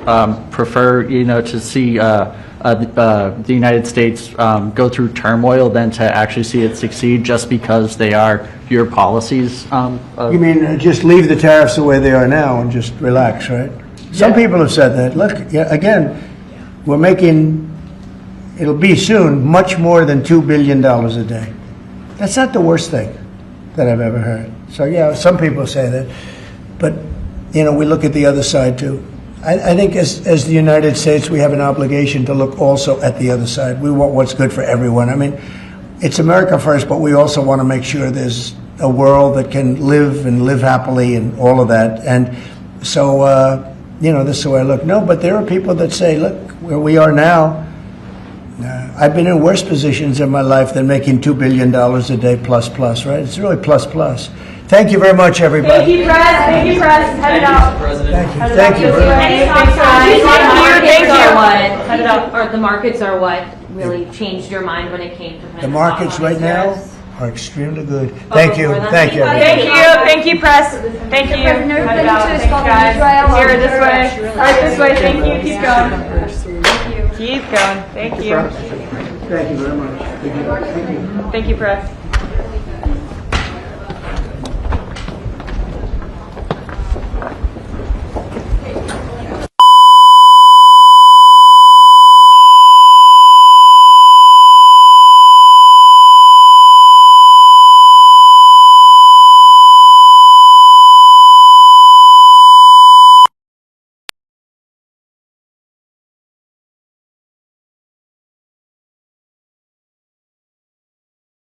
prefer, to see the United States go through turmoil than to actually see it succeed just because they are your policies? You mean just leave the tariffs the way they are now and just relax, right? Some people have said that. Look, again, we're making, it'll be soon, much more than $2 billion a day. That's not the worst thing that I've ever heard. So yeah, some people say that. But, we look at the other side too. I think as the United States, we have an obligation to look also at the other side. We want what's good for everyone. I mean, it's America first, but we also want to make sure there's a world that can live and live happily and all of that. And so, this is the way I look. No, but there are people that say, look, where we are now, I've been in worse positions in my life than making $2 billion a day plus, right? It's really plus. Thank you very much, everybody. Thank you, Press. Thank you, Press. Head it out. Thank you. Cut it out. Or the markets are what really changed your mind when it came to The markets right now are extremely good. Thank you. Thank you, Press. Thank you. Cut it out. Thanks, guys. Here, this way. Right this way. Thank you. Keep going. Keep going. Thank you. Thank you very much. Thank you, Press.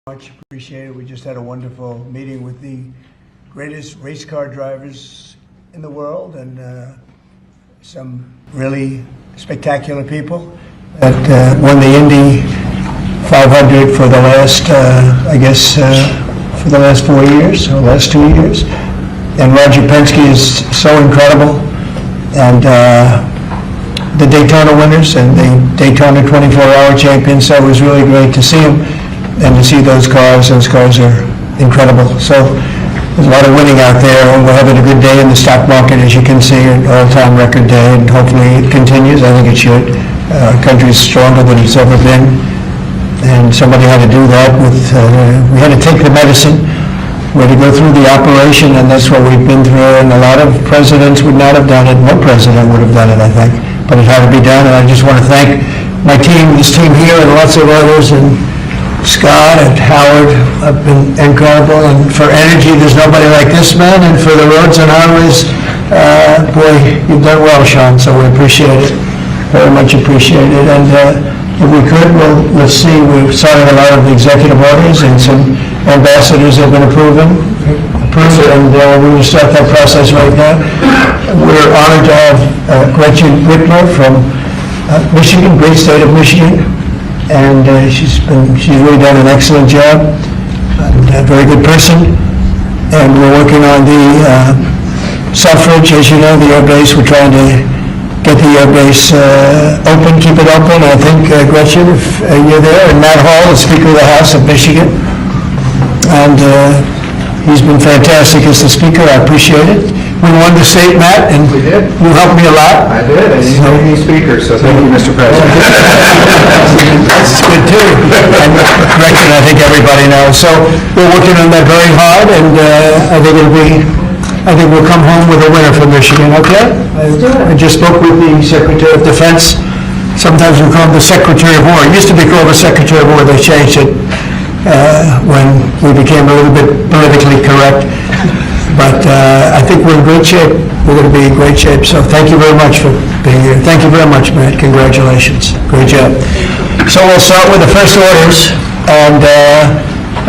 Much appreciated. We just had a wonderful meeting with the greatest race car drivers in the world and some really spectacular people that won the Indy 500 for the last, for the last 4 years or last 2 years. And Roger Penske is so incredible. And the Daytona winners and the Daytona 24-hour champions. So it was really great to see them. And to see those cars are incredible. So there's a lot of winning out there, and we're having a good day in the stock market, as you can see, an all-time record day, and hopefully it continues. I think it should. Our country is stronger than it's ever been, and somebody had to do that. We had to take the medicine. We had to go through the operation, and that's what we've been through, and a lot of presidents would not have done it. No president would have done it, I think, but it had to be done, and I just want to thank my team, this team here, and lots of others, and Scott and Howard have been incredible, and for energy, there's nobody like this man, and for the roads and highways, boy, you've done well, Sean, so we appreciate it, very much appreciate it, and if we could, let's see, we've signed a lot of executive orders, and some ambassadors have been approved, and we're going to start that process right now. We're honored to have Gretchen Whitmer from Michigan, great state of Michigan, and she's really done an excellent job, and a very good person. And we're working on the suffrage, as you know, the air base. We're trying to get the air base open, keep it open. I think, Gretchen, if you're there, and Matt Hall, the Speaker of the House of Michigan, and he's been fantastic as the Speaker. I appreciate it. We won the state, Matt, and We did. you helped me a lot. I did, and you made me speaker, so thank you, Mr. President. That's good too. And Gretchen, I think everybody knows. So we're working on that very hard, and I think we'll come home with a winner for Michigan, okay? I just spoke with the Secretary of Defense. Sometimes we call him the Secretary of War. It used to be called the Secretary of War. They changed it when we became a little bit politically correct. But I think we're in great shape. We're going to be in great shape. So thank you very much for being here. Thank you very much, Matt. Congratulations. Great job. So we'll start with the first orders. And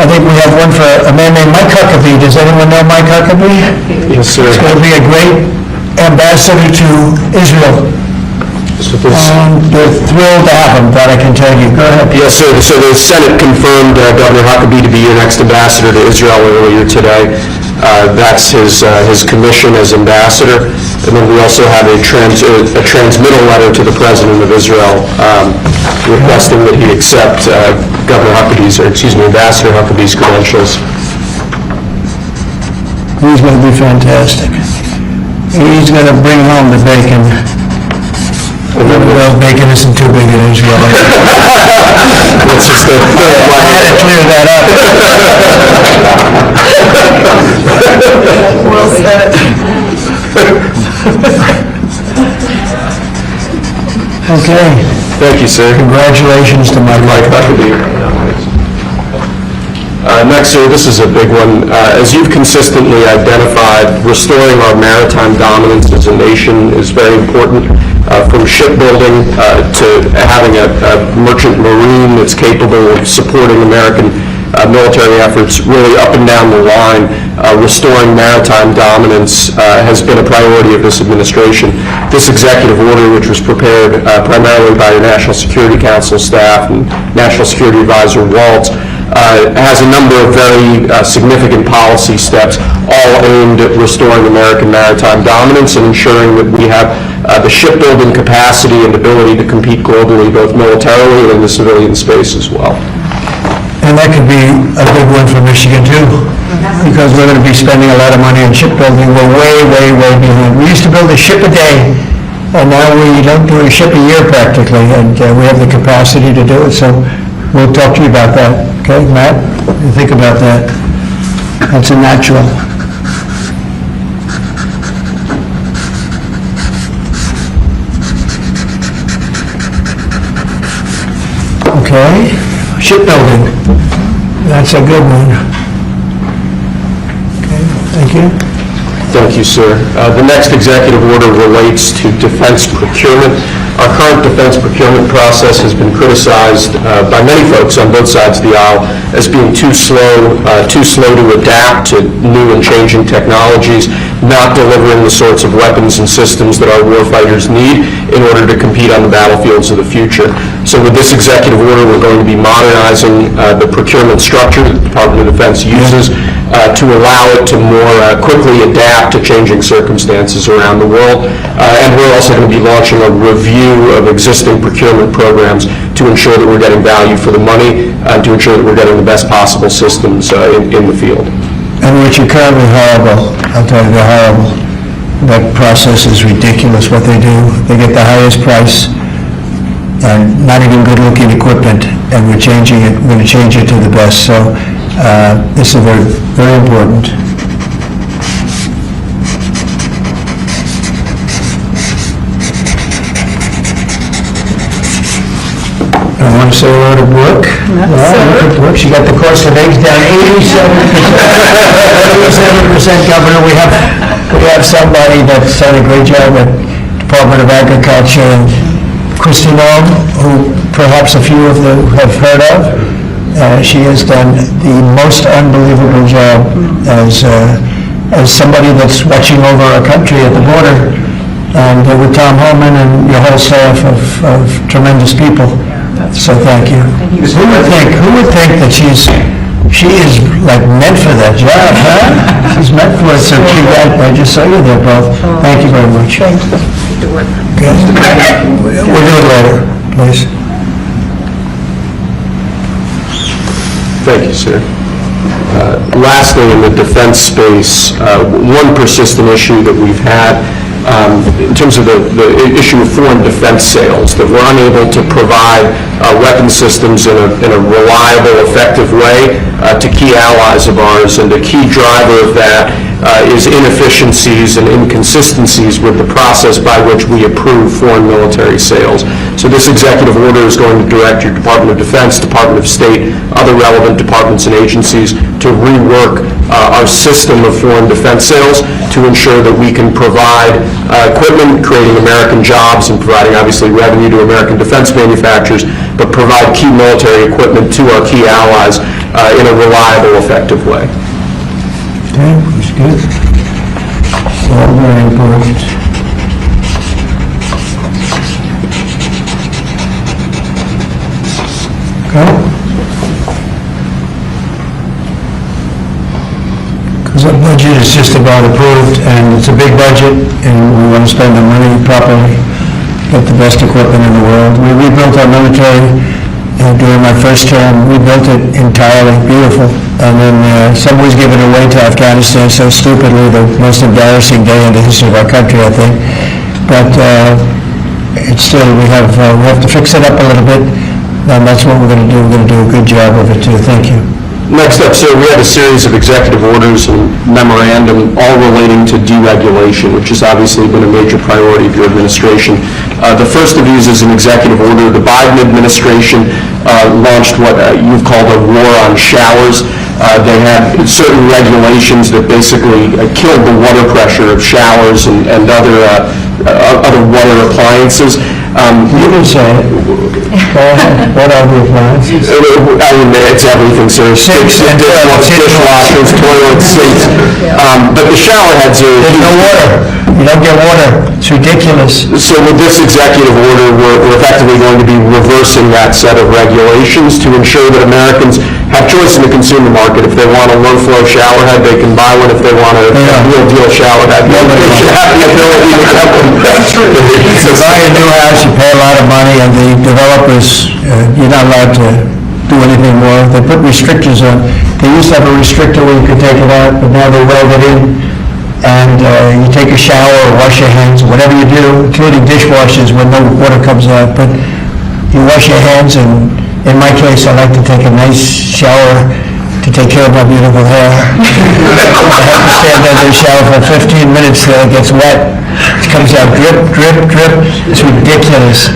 I think we have one for a man named Mike Huckabee. Does anyone know Mike Huckabee? Yes, sir. He's going to be a great ambassador to Israel. And we're thrilled to have him, that I can tell you. Go ahead. Yes, sir. So the Senate confirmed Governor Huckabee to be your next ambassador to Israel earlier today. That's his commission as ambassador. And then we also have a transmittal letter to the President of Israel requesting that he accept Ambassador Huckabee's credentials. He's going to be fantastic. He's going to bring home the bacon. Well, bacon isn't too big in Israel. Let's just I had to clear that up. Well said. Okay. Thank you, sir. Congratulations to Mike Huckabee. Next, sir, this is a big one. As you've consistently identified, restoring our maritime dominance as a nation is very important. From shipbuilding to having a merchant marine that's capable of supporting American military efforts, really up and down the line, restoring maritime dominance has been a priority of this administration. This executive order, which was prepared primarily by the National Security Council staff and National Security Advisor Waltz, has a number of very significant policy steps, all aimed at restoring American maritime dominance and ensuring that we have the shipbuilding capacity and ability to compete globally, both militarily and in the civilian space as well. And that could be a big one for Michigan too, because we're going to be spending a lot of money on shipbuilding. We're way, way, way behind. We used to build a ship a day, and now we don't do a ship a year practically, and we have the capacity to do it. So we'll talk to you about that. Okay, Matt? You think about that. That's a natural. Okay, shipbuilding. That's a good one. Okay, thank you. Thank you, sir. The next executive order relates to defense procurement. Our current defense procurement process has been criticized by many folks on both sides of the aisle as being too slow to adapt to new and changing technologies, not delivering the sorts of weapons and systems that our warfighters need in order to compete on the battlefields of the future. So with this executive order, we're going to be modernizing the procurement structure that the Department of Defense uses to allow it to more quickly adapt to changing circumstances around the world. And we're also going to be launching a review of existing procurement programs to ensure that we're getting value for the money and to ensure that we're getting the best possible systems in the field. And which are currently horrible. I'll tell you, they're horrible. That process is ridiculous what they do. They get the highest price and not even good-looking equipment, and we're changing it. We're going to change it to the best. So this is very, very important. I want to say a lot of work. She got the cost of eggs down 87%. Governor, we have somebody that's done a great job at Department of Agriculture, and Christy Long, who perhaps a few of you have heard of. She has done the most unbelievable job as as somebody that's watching over our country at the border, and with Tom Holman and your whole staff of tremendous people. So thank you. Who would think that she is like meant for that job, huh? She's meant for it, so I just saw you there, both. Thank you very much. Thank you. We'll do it later, please. Thank you, sir. Lastly, in the defense space, one persistent issue that we've had in terms of the issue of foreign defense sales, that we're unable to provide weapon systems in a reliable, effective way to key allies of ours, and the key driver of that is inefficiencies and inconsistencies with the process by which we approve foreign military sales. So this executive order is going to direct your Department of Defense, Department of State, other relevant departments and agencies to rework our system of foreign defense sales to ensure that we can provide equipment, creating American jobs and providing obviously revenue to American defense manufacturers, but provide key military equipment to our key allies in a reliable, effective way. Okay, that's good. All very important. Okay. Because the budget is just about approved, and it's a big budget, and we want to spend the money properly, get the best equipment in the world. We rebuilt our military during my first term. We built it entirely beautiful, and then some was given away to Afghanistan so stupidly, the most embarrassing day in the history of our country, I think. But it's still, we have to fix it up a little bit, and that's what we're going to do. We're going to do a good job of it too. Thank you. Next up, sir, we have a series of executive orders and memorandum all relating to deregulation, which has obviously been a major priority of your administration. The first of these is an executive order. The Biden administration launched what you've called a war on showers. They had certain regulations that basically killed the water pressure of showers and other water appliances. You can say it. Go ahead. What are the appliances? I mean, it's everything, sir. Sinks and dishwashers, toilets, sinks. But the shower heads are... There's no water. You don't get water. It's ridiculous. So with this executive order, we're effectively going to be reversing that set of regulations to ensure that Americans have choice in the consumer market. If they want a low-flow shower head, they can buy one. If they want a real-deal shower head, they should have the ability to get one. To buy a new house, you pay a lot of money, and the developers, you're not allowed to do anything more. They put restrictors on. They used to have a restrictor where you could take it out, but now they weld it in. And you take a shower or wash your hands, whatever you do, including dishwashers when no water comes out. But you wash your hands, and in my case, I like to take a nice shower to take care of my beautiful hair. I have to stand under the shower for 15 minutes till it gets wet. It comes out drip, drip, drip. It's ridiculous.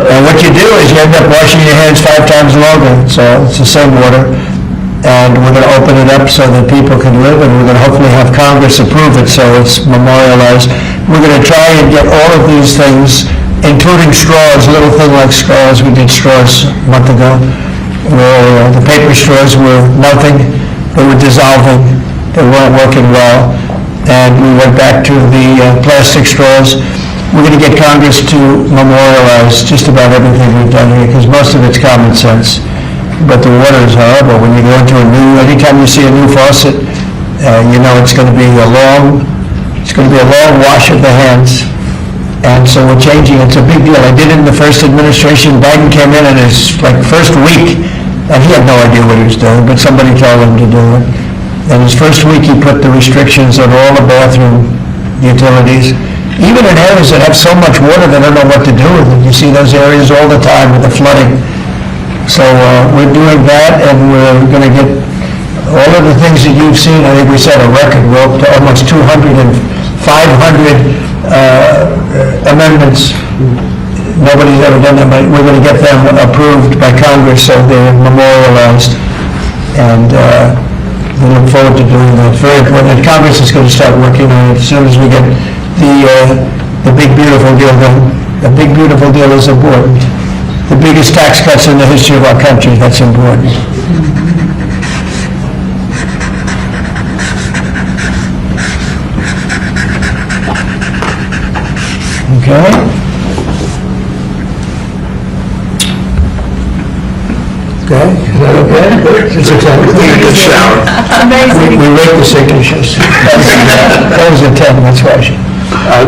And what you do is you end up washing your hands 5 times longer. So it's the same water. And we're going to open it up so that people can live, and we're going to hopefully have Congress approve it so it's memorialized. We're going to try and get all of these things, including straws, little thing like straws. We did straws a month ago, where the paper straws were melting, they were dissolving, they weren't working well, and we went back to the plastic straws. We're going to get Congress to memorialize just about everything we've done here, because most of it's common sense. But the water is horrible. When you go into anytime you see a new faucet, you know it's going to be a long wash of the hands. And so we're changing. It's a big deal. I did it in the first administration. Biden came in his first week, and he had no idea what he was doing, but somebody told him to do it. And his first week, he put the restrictions on all the bathroom utilities. Even in areas that have so much water, they don't know what to do with it. You see those areas all the time with the flooding. So we're doing that, and we're going to get all of the things that you've seen. I think we set a record. We're up to almost 200 and 500 amendments. Nobody's ever done that, but we're going to get them approved by Congress so they're memorialized. And we look forward to doing that. It's very important. And Congress is going to start working on it as soon as we get the big, beautiful deal done. The big, beautiful deal is important. The biggest tax cuts in the history of our country, that's important. Okay. Okay, is that okay? It's exactly. Good shower. Amazing. We rate the signatures. That was a 10, that's why.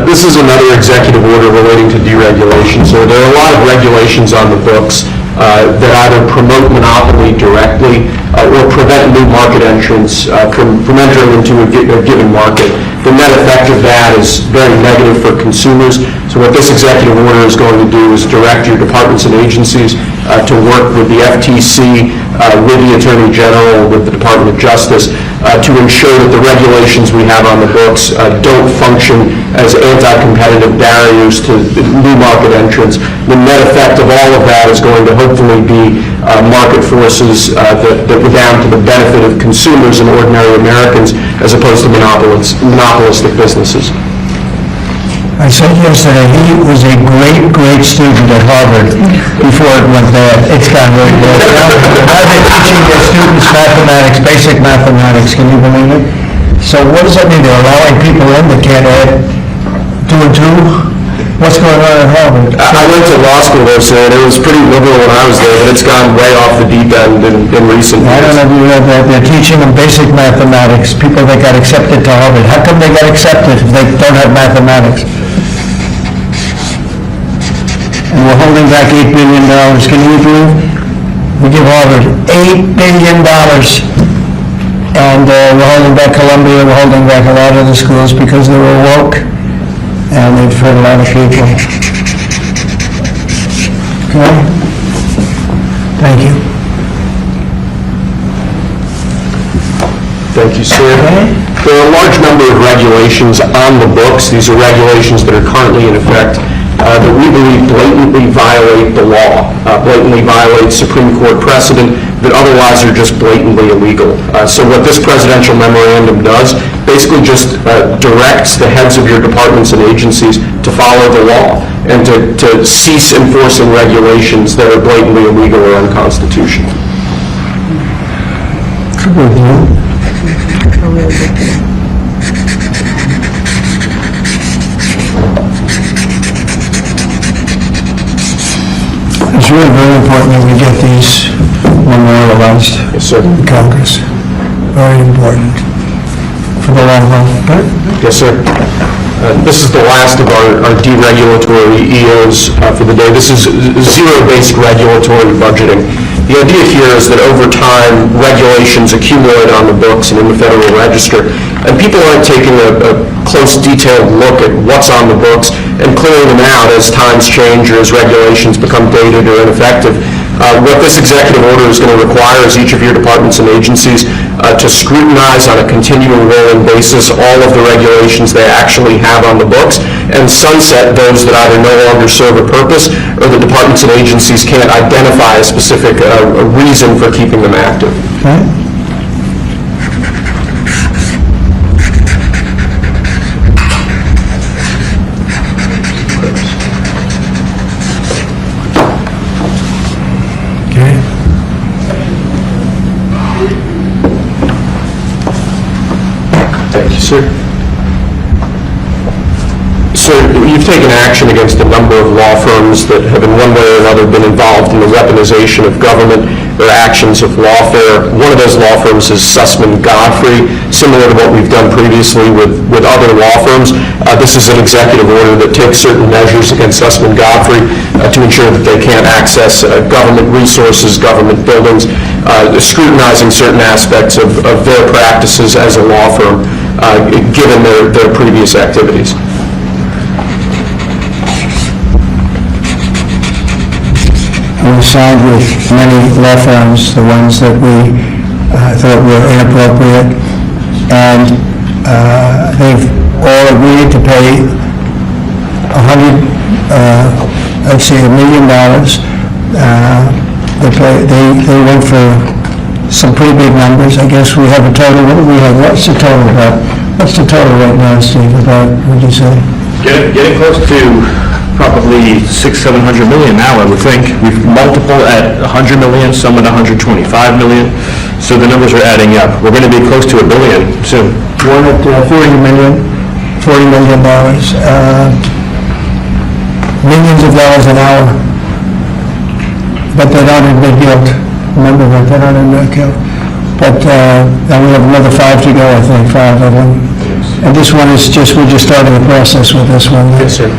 This is another executive order relating to deregulation. So there are a lot of regulations on the books that either promote monopoly directly or prevent new market entrants from entering into a given market. The net effect of that is very negative for consumers. So what this executive order is going to do is direct your departments and agencies to work with the FTC, with the Attorney General, with the Department of Justice, to ensure that the regulations we have on the books don't function as anti-competitive barriers to new market entrants. The net effect of all of that is going to hopefully be market forces that redound to the benefit of consumers and ordinary Americans as opposed to monopolistic businesses. I said yesterday, he was a great student at Harvard before it went bad. It's gone very bad. Now they're teaching their students mathematics, basic mathematics, can you believe it? So what does that mean? They're allowing people in that can't add 2 and 2? What's going on at Harvard? I went to law school there, sir, and it was pretty liberal when I was there, but it's gone way off the deep end in recent years. I don't know if you read that. They're teaching them basic mathematics, people that got accepted to Harvard. How come they got accepted if they don't have mathematics? And we're holding back $8 billion. Can you believe? We give Harvard $8 billion. And we're holding back Columbia, we're holding back a lot of the schools because they were woke. And they've hurt a lot of people. Okay? Thank you. Thank you, sir. There are a large number of regulations on the books. These are regulations that are currently in effect that we believe blatantly violate the law, blatantly violate Supreme Court precedent that otherwise are just blatantly illegal. So what this presidential memorandum does basically just directs the heads of your departments and agencies to follow the law and to cease enforcing regulations that are blatantly illegal or unconstitutional. It's really very important that we get these memorialized in Congress. Very important for the long run. Yes, sir. This is the last of our deregulatory EOs for the day. This is zero-based regulatory budgeting. The idea here is that over time, regulations accumulate on the books and in the Federal Register, and people aren't taking a close, detailed look at what's on the books and clearing them out as times change or as regulations become dated or ineffective. What this executive order is going to require is each of your departments and agencies to scrutinize on a continuing rolling basis all of the regulations they actually have on the books and sunset those that either no longer serve a purpose or the departments and agencies can't identify a specific reason for keeping them active. Thank you, sir. So you've taken action against a number of law firms that have in one way or another been involved in the weaponization of government or actions of lawfare. One of those law firms is Sussman Godfrey, similar to what we've done previously with other law firms. This is an executive order that takes certain measures against Sussman Godfrey to ensure that they can't access government resources, government buildings, scrutinizing certain aspects of their practices as a law firm, given their previous activities. We signed with many law firms, the ones that we thought were inappropriate, and they've all agreed to pay $1 million. They went for some pretty big numbers. I guess we have a total. What do we have? What's the total about? What's the total right now, Steve? About, would you say? Getting close to probably $600-700 million now, I would think. We've multiple at 100 million, some at 125 million. So the numbers are adding up. We're going to be close to $1 billion soon. One at $40 million. millions of dollars an hour, but they don't admit guilt. Remember that, they don't admit guilt. But, and we have another 5 to go, I think, 5 of them. And this one is just, we're just starting the process with this one. Yes, sir.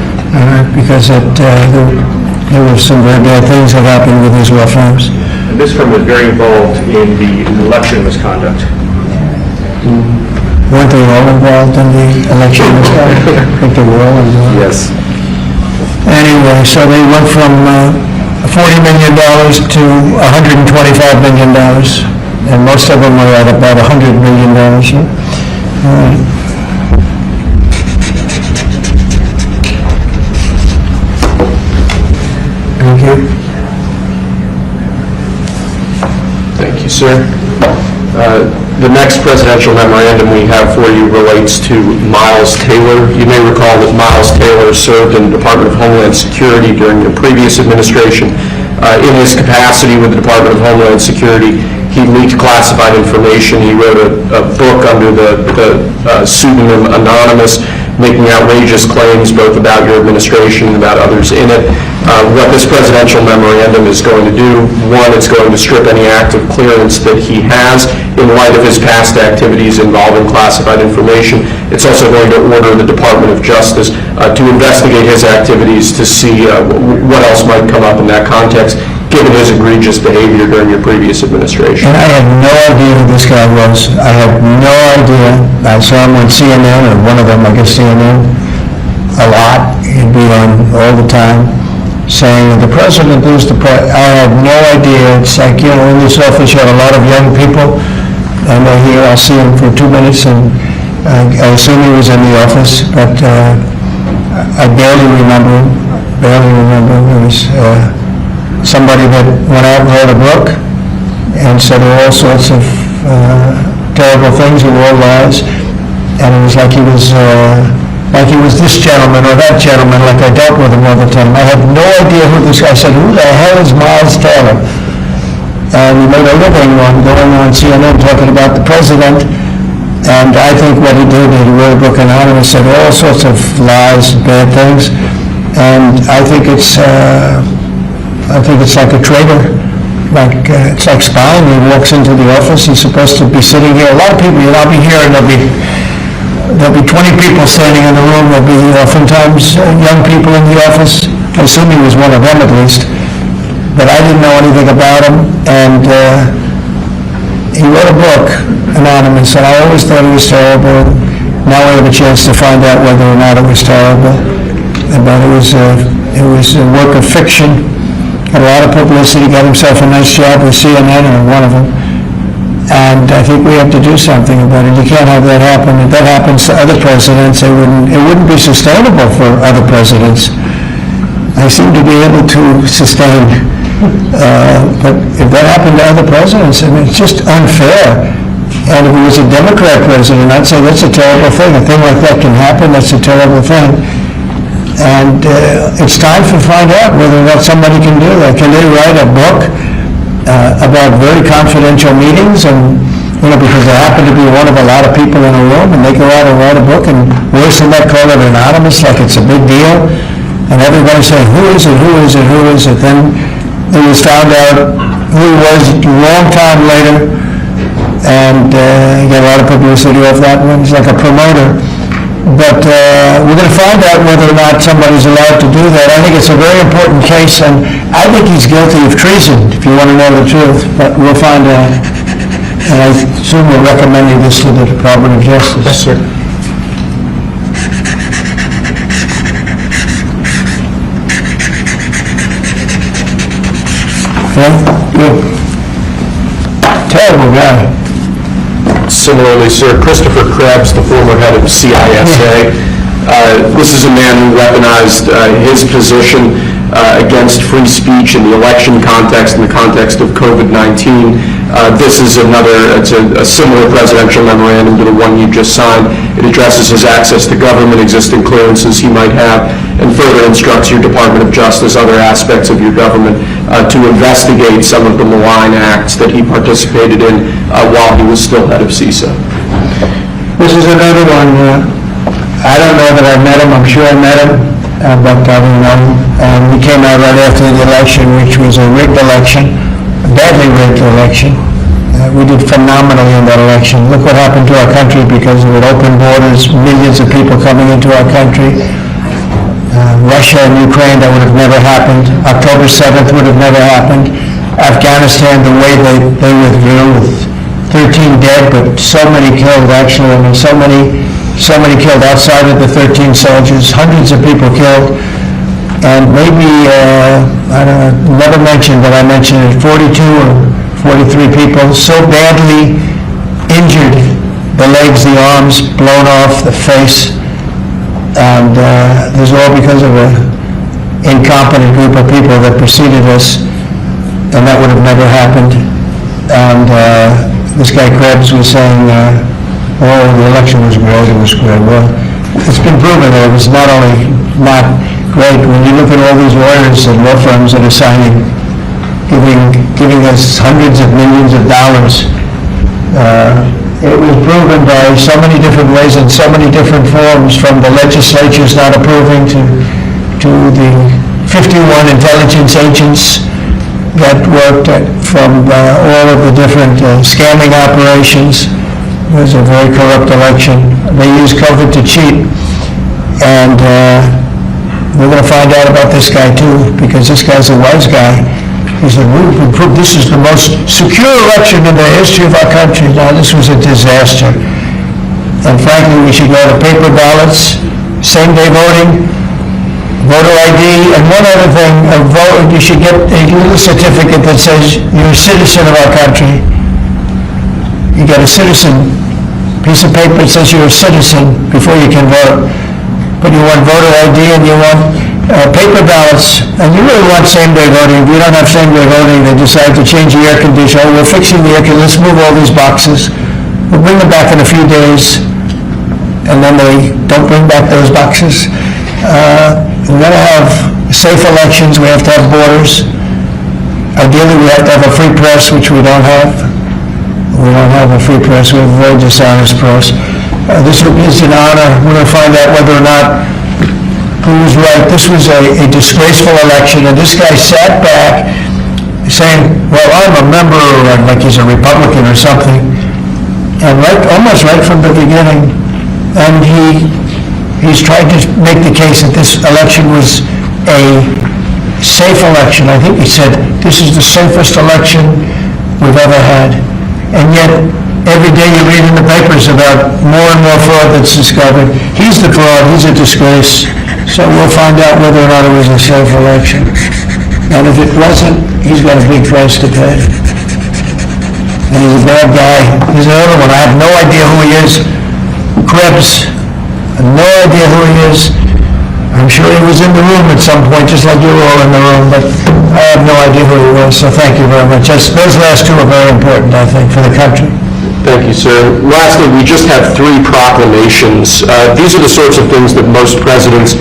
Because there were some very bad things that happened with these law firms. And this firm was very involved in the election misconduct. Weren't they all involved in the election misconduct? I think they were all involved. Yes. Anyway, so they went from $40 million to $125 million, and most of them were at about $100 million. All right. Thank you. Thank you, sir. The next presidential memorandum we have for you relates to Miles Taylor. You may recall that Miles Taylor served in the Department of Homeland Security during the previous administration. In his capacity with the Department of Homeland Security, he leaked classified information. He wrote a book under the pseudonym Anonymous, making outrageous claims both about your administration and about others in it. What this presidential memorandum is going to do, one, it's going to strip any active clearance that he has in light of his past activities involving classified information. It's also going to order the Department of Justice to investigate his activities to see what else might come up in that context, given his egregious behavior during your previous administration. And I had no idea who this guy was. I had no idea. I saw him on CNN, or one of them, I guess CNN, a lot. He'd be on all the time saying, the president is the president. I had no idea. It's like, you know, in this office you have a lot of young people, and they're here, I'll see him for 2 minutes, and I assume he was in the office, but I barely remember him. It was somebody that went out and wrote a book and said all sorts of terrible things that were all lies, and it was like he was this gentleman or that gentleman, like I dealt with him all the time. I had no idea who this guy. I said, who the hell is Miles Taylor? And he made a living on going on CNN talking about the president, and I think what he did, he wrote a book Anonymous, said all sorts of lies and bad things, and I think it's like a traitor. It's like spying. He walks into the office, he's supposed to be sitting here. A lot of people, I'll be here and there'll be 20 people standing in the room. There'll be oftentimes young people in the office. I assume he was one of them at least. But I didn't know anything about him. And he wrote a book, Anonymous, and I always thought it was terrible. Now I have a chance to find out whether or not it was terrible. But it was a work of fiction. Had a lot of publicity, got himself a nice job with CNN or one of them. And I think we have to do something about it. You can't have that happen. If that happens to other presidents, it wouldn't be sustainable for other presidents. I seem to be able to sustain, but if that happened to other presidents, I mean, it's just unfair. And if it was a Democrat president, I'd say that's a terrible thing. A thing like that can happen, that's a terrible thing. And it's time to find out whether or not somebody can do that. Can they write a book about very confidential meetings, and because they happen to be one of a lot of people in a room, and they go out and write a book, and worse than that, call it anonymous, like it's a big deal, and everybody saying, who is it, who is it, who is it? Then it was found out who it was a long time later, and you got a lot of publicity off that one. It's like a promoter. But we're going to find out whether or not somebody's allowed to do that. I think it's a very important case, and I think he's guilty of treason, if you want to know the truth. But we'll find out. And I assume we're recommending this to the Department of Justice. Yes, sir. Okay? Good. Terrible guy. Similarly, sir, Christopher Krebs, the former head of CISA. This is a man who weaponized his position against free speech in the election context, in the context of COVID-19. This is it's a similar presidential memorandum to the one you just signed. It addresses his access to government, existing clearances he might have, and further instructs your Department of Justice, other aspects of your government, to investigate some of the malign acts that he participated in while he was still head of CISA. This is another one. I don't know that I met him. I'm sure I met him. but I don't know. And we came out right after the election, which was a rigged election, a badly rigged election. We did phenomenally in that election. Look what happened to our country because of it. Open borders, millions of people coming into our country. Russia and Ukraine, that would have never happened. October 7th would have never happened. Afghanistan, the way they withdrew with 13 dead, but so many killed actually. I mean, so many killed outside of the 13 soldiers, hundreds of people killed. And maybe, I don't know, never mentioned, but I mentioned it, 42 or 43 people so badly injured, the legs, the arms, blown off, the face. And this is all because of an incompetent group of people that preceded us, and that would have never happened. And this guy Krebs was saying, oh, the election was great, it was great. Well, it's been proven that it was not only not great. When you look at all these lawyers and law firms that are signing, giving us hundreds of millions of dollars, it was proven by so many different ways and so many different forms, from the legislatures not approving to the 51 intelligence agents that worked from all of the different scamming operations. It was a very corrupt election. They used COVID to cheat. And we're going to find out about this guy too, because this guy's a wise guy. He said, this is the most secure election in the history of our country. Now, this was a disaster. And frankly, we should go to paper ballots, same-day voting, voter ID, and one other thing, you should get a little certificate that says you're a citizen of our country. You get a citizen piece of paper that says you're a citizen before you can vote. But you want voter ID and you want paper ballots, and you really want same-day voting. If you don't have same-day voting, they decide to change the air conditioner. Oh, we're fixing the air conditioner. Let's move all these boxes. We'll bring them back in a few days, and then they don't bring back those boxes. We're going to have safe elections. We have to have borders. Ideally, we have to have a free press, which we don't have. We don't have a free press. We have a very dishonest press. This is an honor. We're going to find out whether or not who was right. This was a disgraceful election, and this guy sat back saying, well, I'm a member, like he's a Republican or something, and almost right from the beginning, and he's tried to make the case that this election was a safe election. I think he said, this is the safest election we've ever had. And yet, every day you read in the papers about more and more fraud that's discovered. He's the fraud, he's a disgrace. So we'll find out whether or not it was a safe election. And if it wasn't, he's got a big price to pay. And he's a bad guy. He's another one. I have no idea who he is. Krebs, I have no idea who he is. I'm sure he was in the room at some point, just like you were all in the room, but I have no idea who he was, so thank you very much. Those last two are very important, I think, for the country. Thank you, sir. Lastly, we just have 3 proclamations. These are the sorts of things that most presidents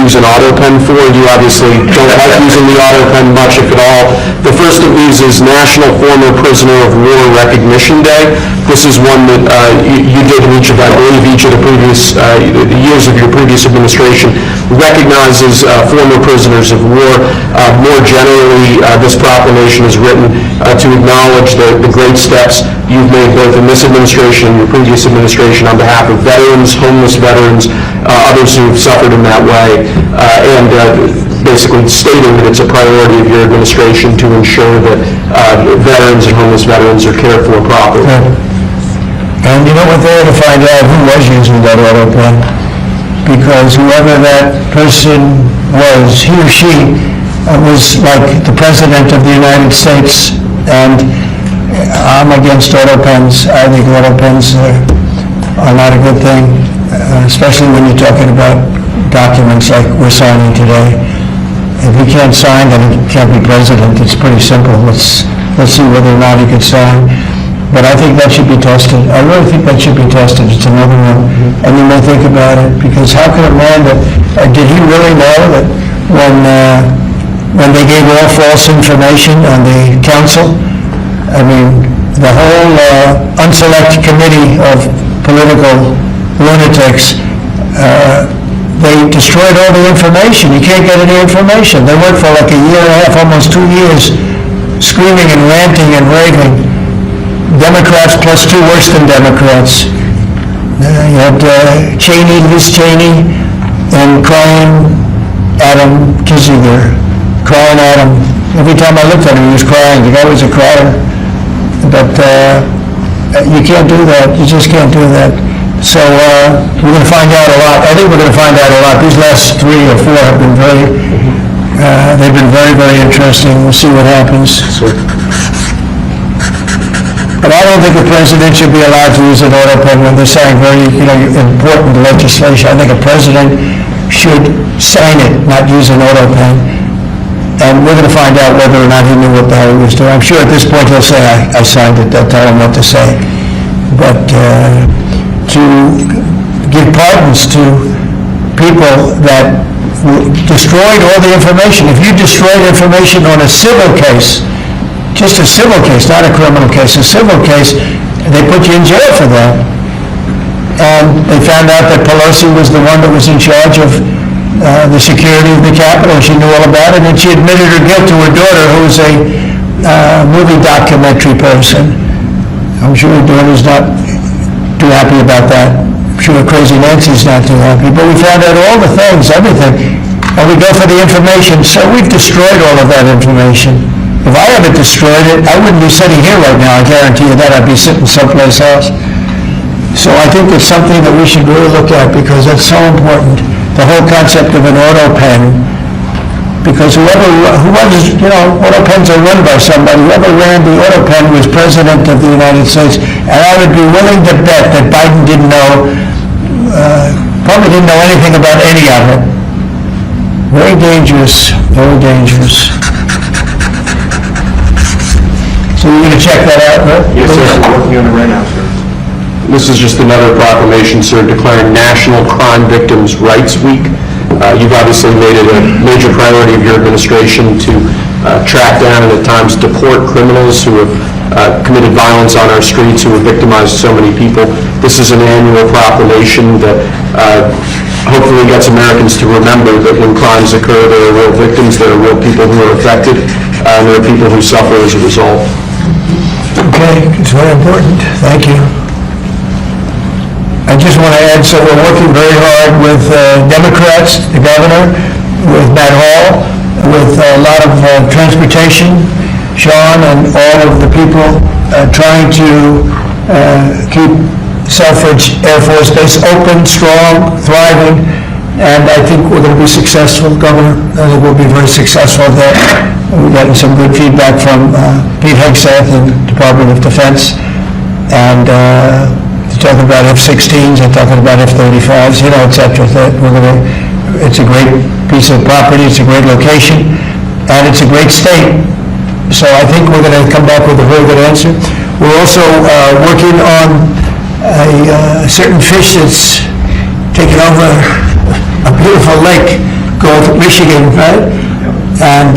use an auto pen for. You obviously don't like using the auto pen much, if at all. The first of these is National Former Prisoner of War Recognition Day. This is one that you did in each of, I believe, each of the previous years of your previous administration, recognizes former prisoners of war. More generally, this proclamation is written to acknowledge the great steps you've made both in this administration and your previous administration on behalf of veterans, homeless veterans, others who've suffered in that way, and basically stating that it's a priority of your administration to ensure that veterans and homeless veterans are cared for properly. And you know what, they had to find out who was using that auto pen, because whoever that person was, he or she, was like the President of the United States, and I'm against auto pens. I think auto pens are not a good thing, especially when you're talking about documents like we're signing today. If he can't sign, then he can't be president. It's pretty simple. Let's see whether or not he can sign. But I think that should be tested. I really think that should be tested. It's another one. And you may think about it, because how could a man that, did he really know that when they gave all false information on the council, I mean, the whole unselect committee of political lunatics they destroyed all the information. You can't get any information. They went for like a year and a half, almost 2 years, screaming and ranting and raving. Democrats plus 2 worse than Democrats. You had Cheney, Liz Cheney, and crying Adam Kinzinger, crying Adam. Every time I looked at him, he was crying. The guy was a crier. But you can't do that. You just can't do that. So we're going to find out a lot. I think we're going to find out a lot. These last 3 or 4 have been they've been very, very interesting. We'll see what happens. But I don't think the president should be allowed to use an auto pen when they're saying very, important legislation. I think a president should sign it, not use an auto pen. And we're going to find out whether or not he knew what the hell he was doing. I'm sure at this point he'll say, I signed it. They'll tell him what to say. But to give pardons to people that destroyed all the information. If you destroyed information on a civil case, just a civil case, not a criminal case, a civil case, they put you in jail for that. And they found out that Pelosi was the one that was in charge of the security of the Capitol. She knew all about it, and she admitted her guilt to her daughter, who was a movie documentary person. I'm sure her daughter's not too happy about that. I'm sure Crazy Nancy's not too happy. But we found out all the things, everything. And we go for the information. So we've destroyed all of that information. If I haven't destroyed it, I wouldn't be sitting here right now. I guarantee you that. I'd be sitting someplace else. So I think it's something that we should really look at because it's so important. The whole concept of an auto pen. Because whoever auto pens are run by somebody. Whoever ran the auto pen was president of the United States. And I would be willing to bet that Biden didn't know, probably didn't know anything about any of it. Very dangerous, very dangerous. So you're going to check that out, right? Yes, sir. I'm working on it right now, sir. This is just another proclamation, sir, declaring National Crime Victims' Rights Week. You've obviously made it a major priority of your administration to track down and at times deport criminals who have committed violence on our streets, who have victimized so many people. This is an annual proclamation that hopefully gets Americans to remember that when crimes occur, there are real victims, there are real people who are affected, and there are people who suffer as a result. Okay, it's very important. Thank you. I just want to add, so we're working very hard with Democrats, the governor, with Matt Hall, with a lot of transportation, Sean, and all of the people trying to keep Selfridge Air Force Base open, strong, thriving, and I think we're going to be successful, Governor. I think we'll be very successful there. We've gotten some good feedback from Pete Hegseth and Department of Defense, and they're talking about F-16s, they're talking about F-35s, et cetera. It's a great piece of property, it's a great location, and it's a great state. So I think we're going to come back with a very good answer. We're also working on a certain fish that's taken over a beautiful lake called Michigan, right? And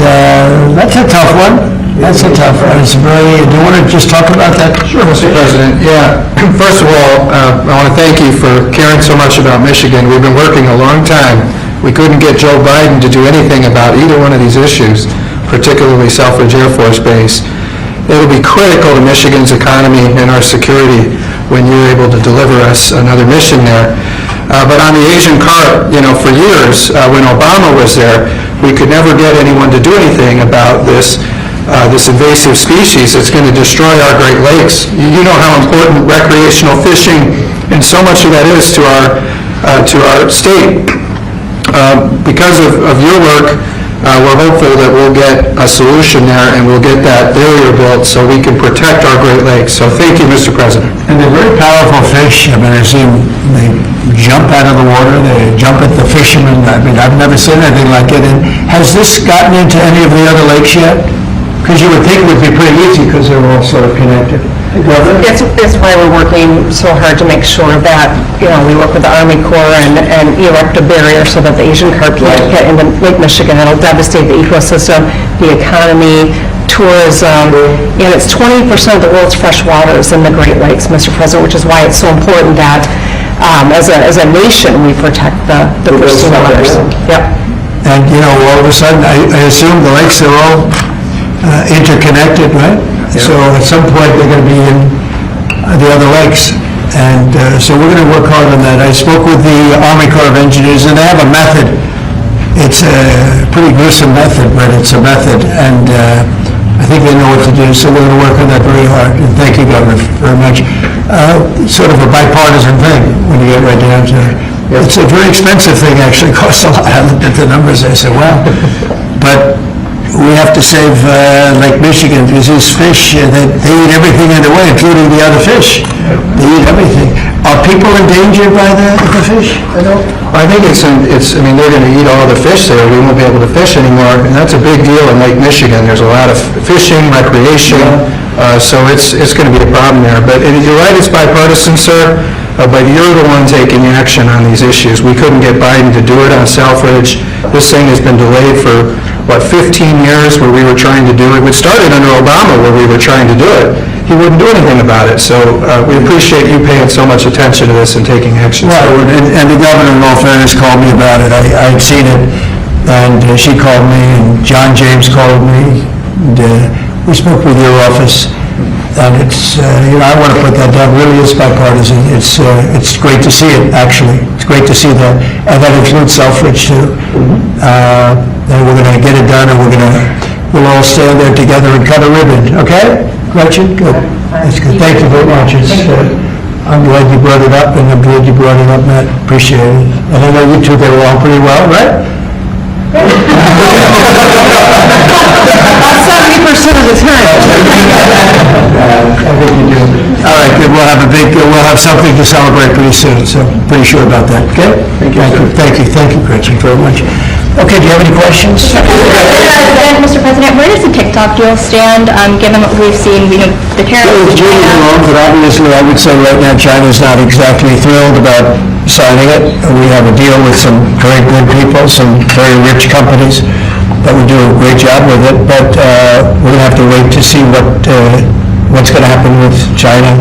that's a tough one. That's a tough one. It's very. Do you want to just talk about that? Sure, Mr. President. Yeah. First of all, I want to thank you for caring so much about Michigan. We've been working a long time. We couldn't get Joe Biden to do anything about either one of these issues, particularly Selfridge Air Force Base. It'll be critical to Michigan's economy and our security when you're able to deliver us another mission there. But on the Asian carp, for years, when Obama was there, we could never get anyone to do anything about this invasive species that's going to destroy our Great Lakes. You know how important recreational fishing and so much of that is to our state. Because of your work, we're hopeful that we'll get a solution there and we'll get that barrier built so we can protect our Great Lakes. So thank you, Mr. President. And they're very powerful fish. I mean, I've seen they jump out of the water, they jump at the fishermen. I mean, I've never seen anything like it. And has this gotten into any of the other lakes yet? Because you would think it would be pretty easy because they're all sort of connected. It's why we're working so hard to make sure that, we work with the Army Corps and erect a barrier so that the Asian carp can't get into Lake Michigan. It'll devastate the ecosystem, the economy, tourism, and it's 20% of the world's fresh waters in the Great Lakes, Mr. President, which is why it's so important that as a nation, we protect the pristine waters. Yep. And, all of a sudden, I assume the lakes are all interconnected, right? So at some point, they're going to be in the other lakes. And so we're going to work hard on that. I spoke with the Army Corps of Engineers, and they have a method. It's a pretty gruesome method, but it's a method. And I think they know what to do, so we're going to work on that very hard. And thank you, Governor, very much. Sort of a bipartisan thing when you get right down to it. It's a very expensive thing, actually. It costs a lot. I looked at the numbers, I said, wow. But we have to save Lake Michigan because these fish, they eat everything in the way, including the other fish. They eat everything. Are people endangered by the fish? I think I mean, they're going to eat all the fish there. We won't be able to fish anymore, and that's a big deal in Lake Michigan. There's a lot of fishing, recreation, so it's going to be a problem there. But you're right, it's bipartisan, sir, but you're the one taking action on these issues. We couldn't get Biden to do it on Selfridge. This thing has been delayed for, 15 years where we were trying to do it. It started under Obama where we were trying to do it. He wouldn't do anything about it. So we appreciate you paying so much attention to this and taking action. Right, and the governor, in all fairness, called me about it. I had seen it, and she called me, and John James called me, and we spoke with your office, and it's, I want to put that down, really is bipartisan. It's great to see it, actually. It's great to see that, and that includes Selfridge, too. And we're going to get it done, and we'll all stand there together and cut a ribbon, okay? Gretchen, good. That's good. Thank you very much. I'm glad you brought it up, and I'm glad you brought it up, Matt. Appreciate it. And I know you two get along pretty well, right? About 70% of the time. I think you do. All right, good. We'll have something to celebrate pretty soon, so pretty sure about that, okay? Thank you, Gretchen, very much. Okay, do you have any questions? Mr. President, where does the TikTok deal stand, given what we've seen, the tariffs? It's moving along, but obviously I would say right now China's not exactly thrilled about signing it. We have a deal with some very good people, some very rich companies that would do a great job with it, but we're going to have to wait to see what's going to happen with China.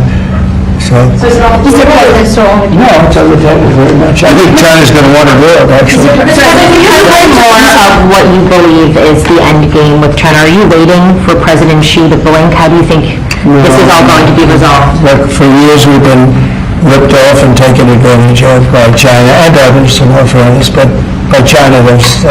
So Mr. President, no, it's on the table very much. I think China's going to want to do it, actually. Mr. President, can you explain more of what you believe is the end game with China? Are you waiting for President Xi to blink? How do you think this is all going to be resolved? Look, for years we've been ripped off and taken advantage of by China and others, in all fairness, but by China, that's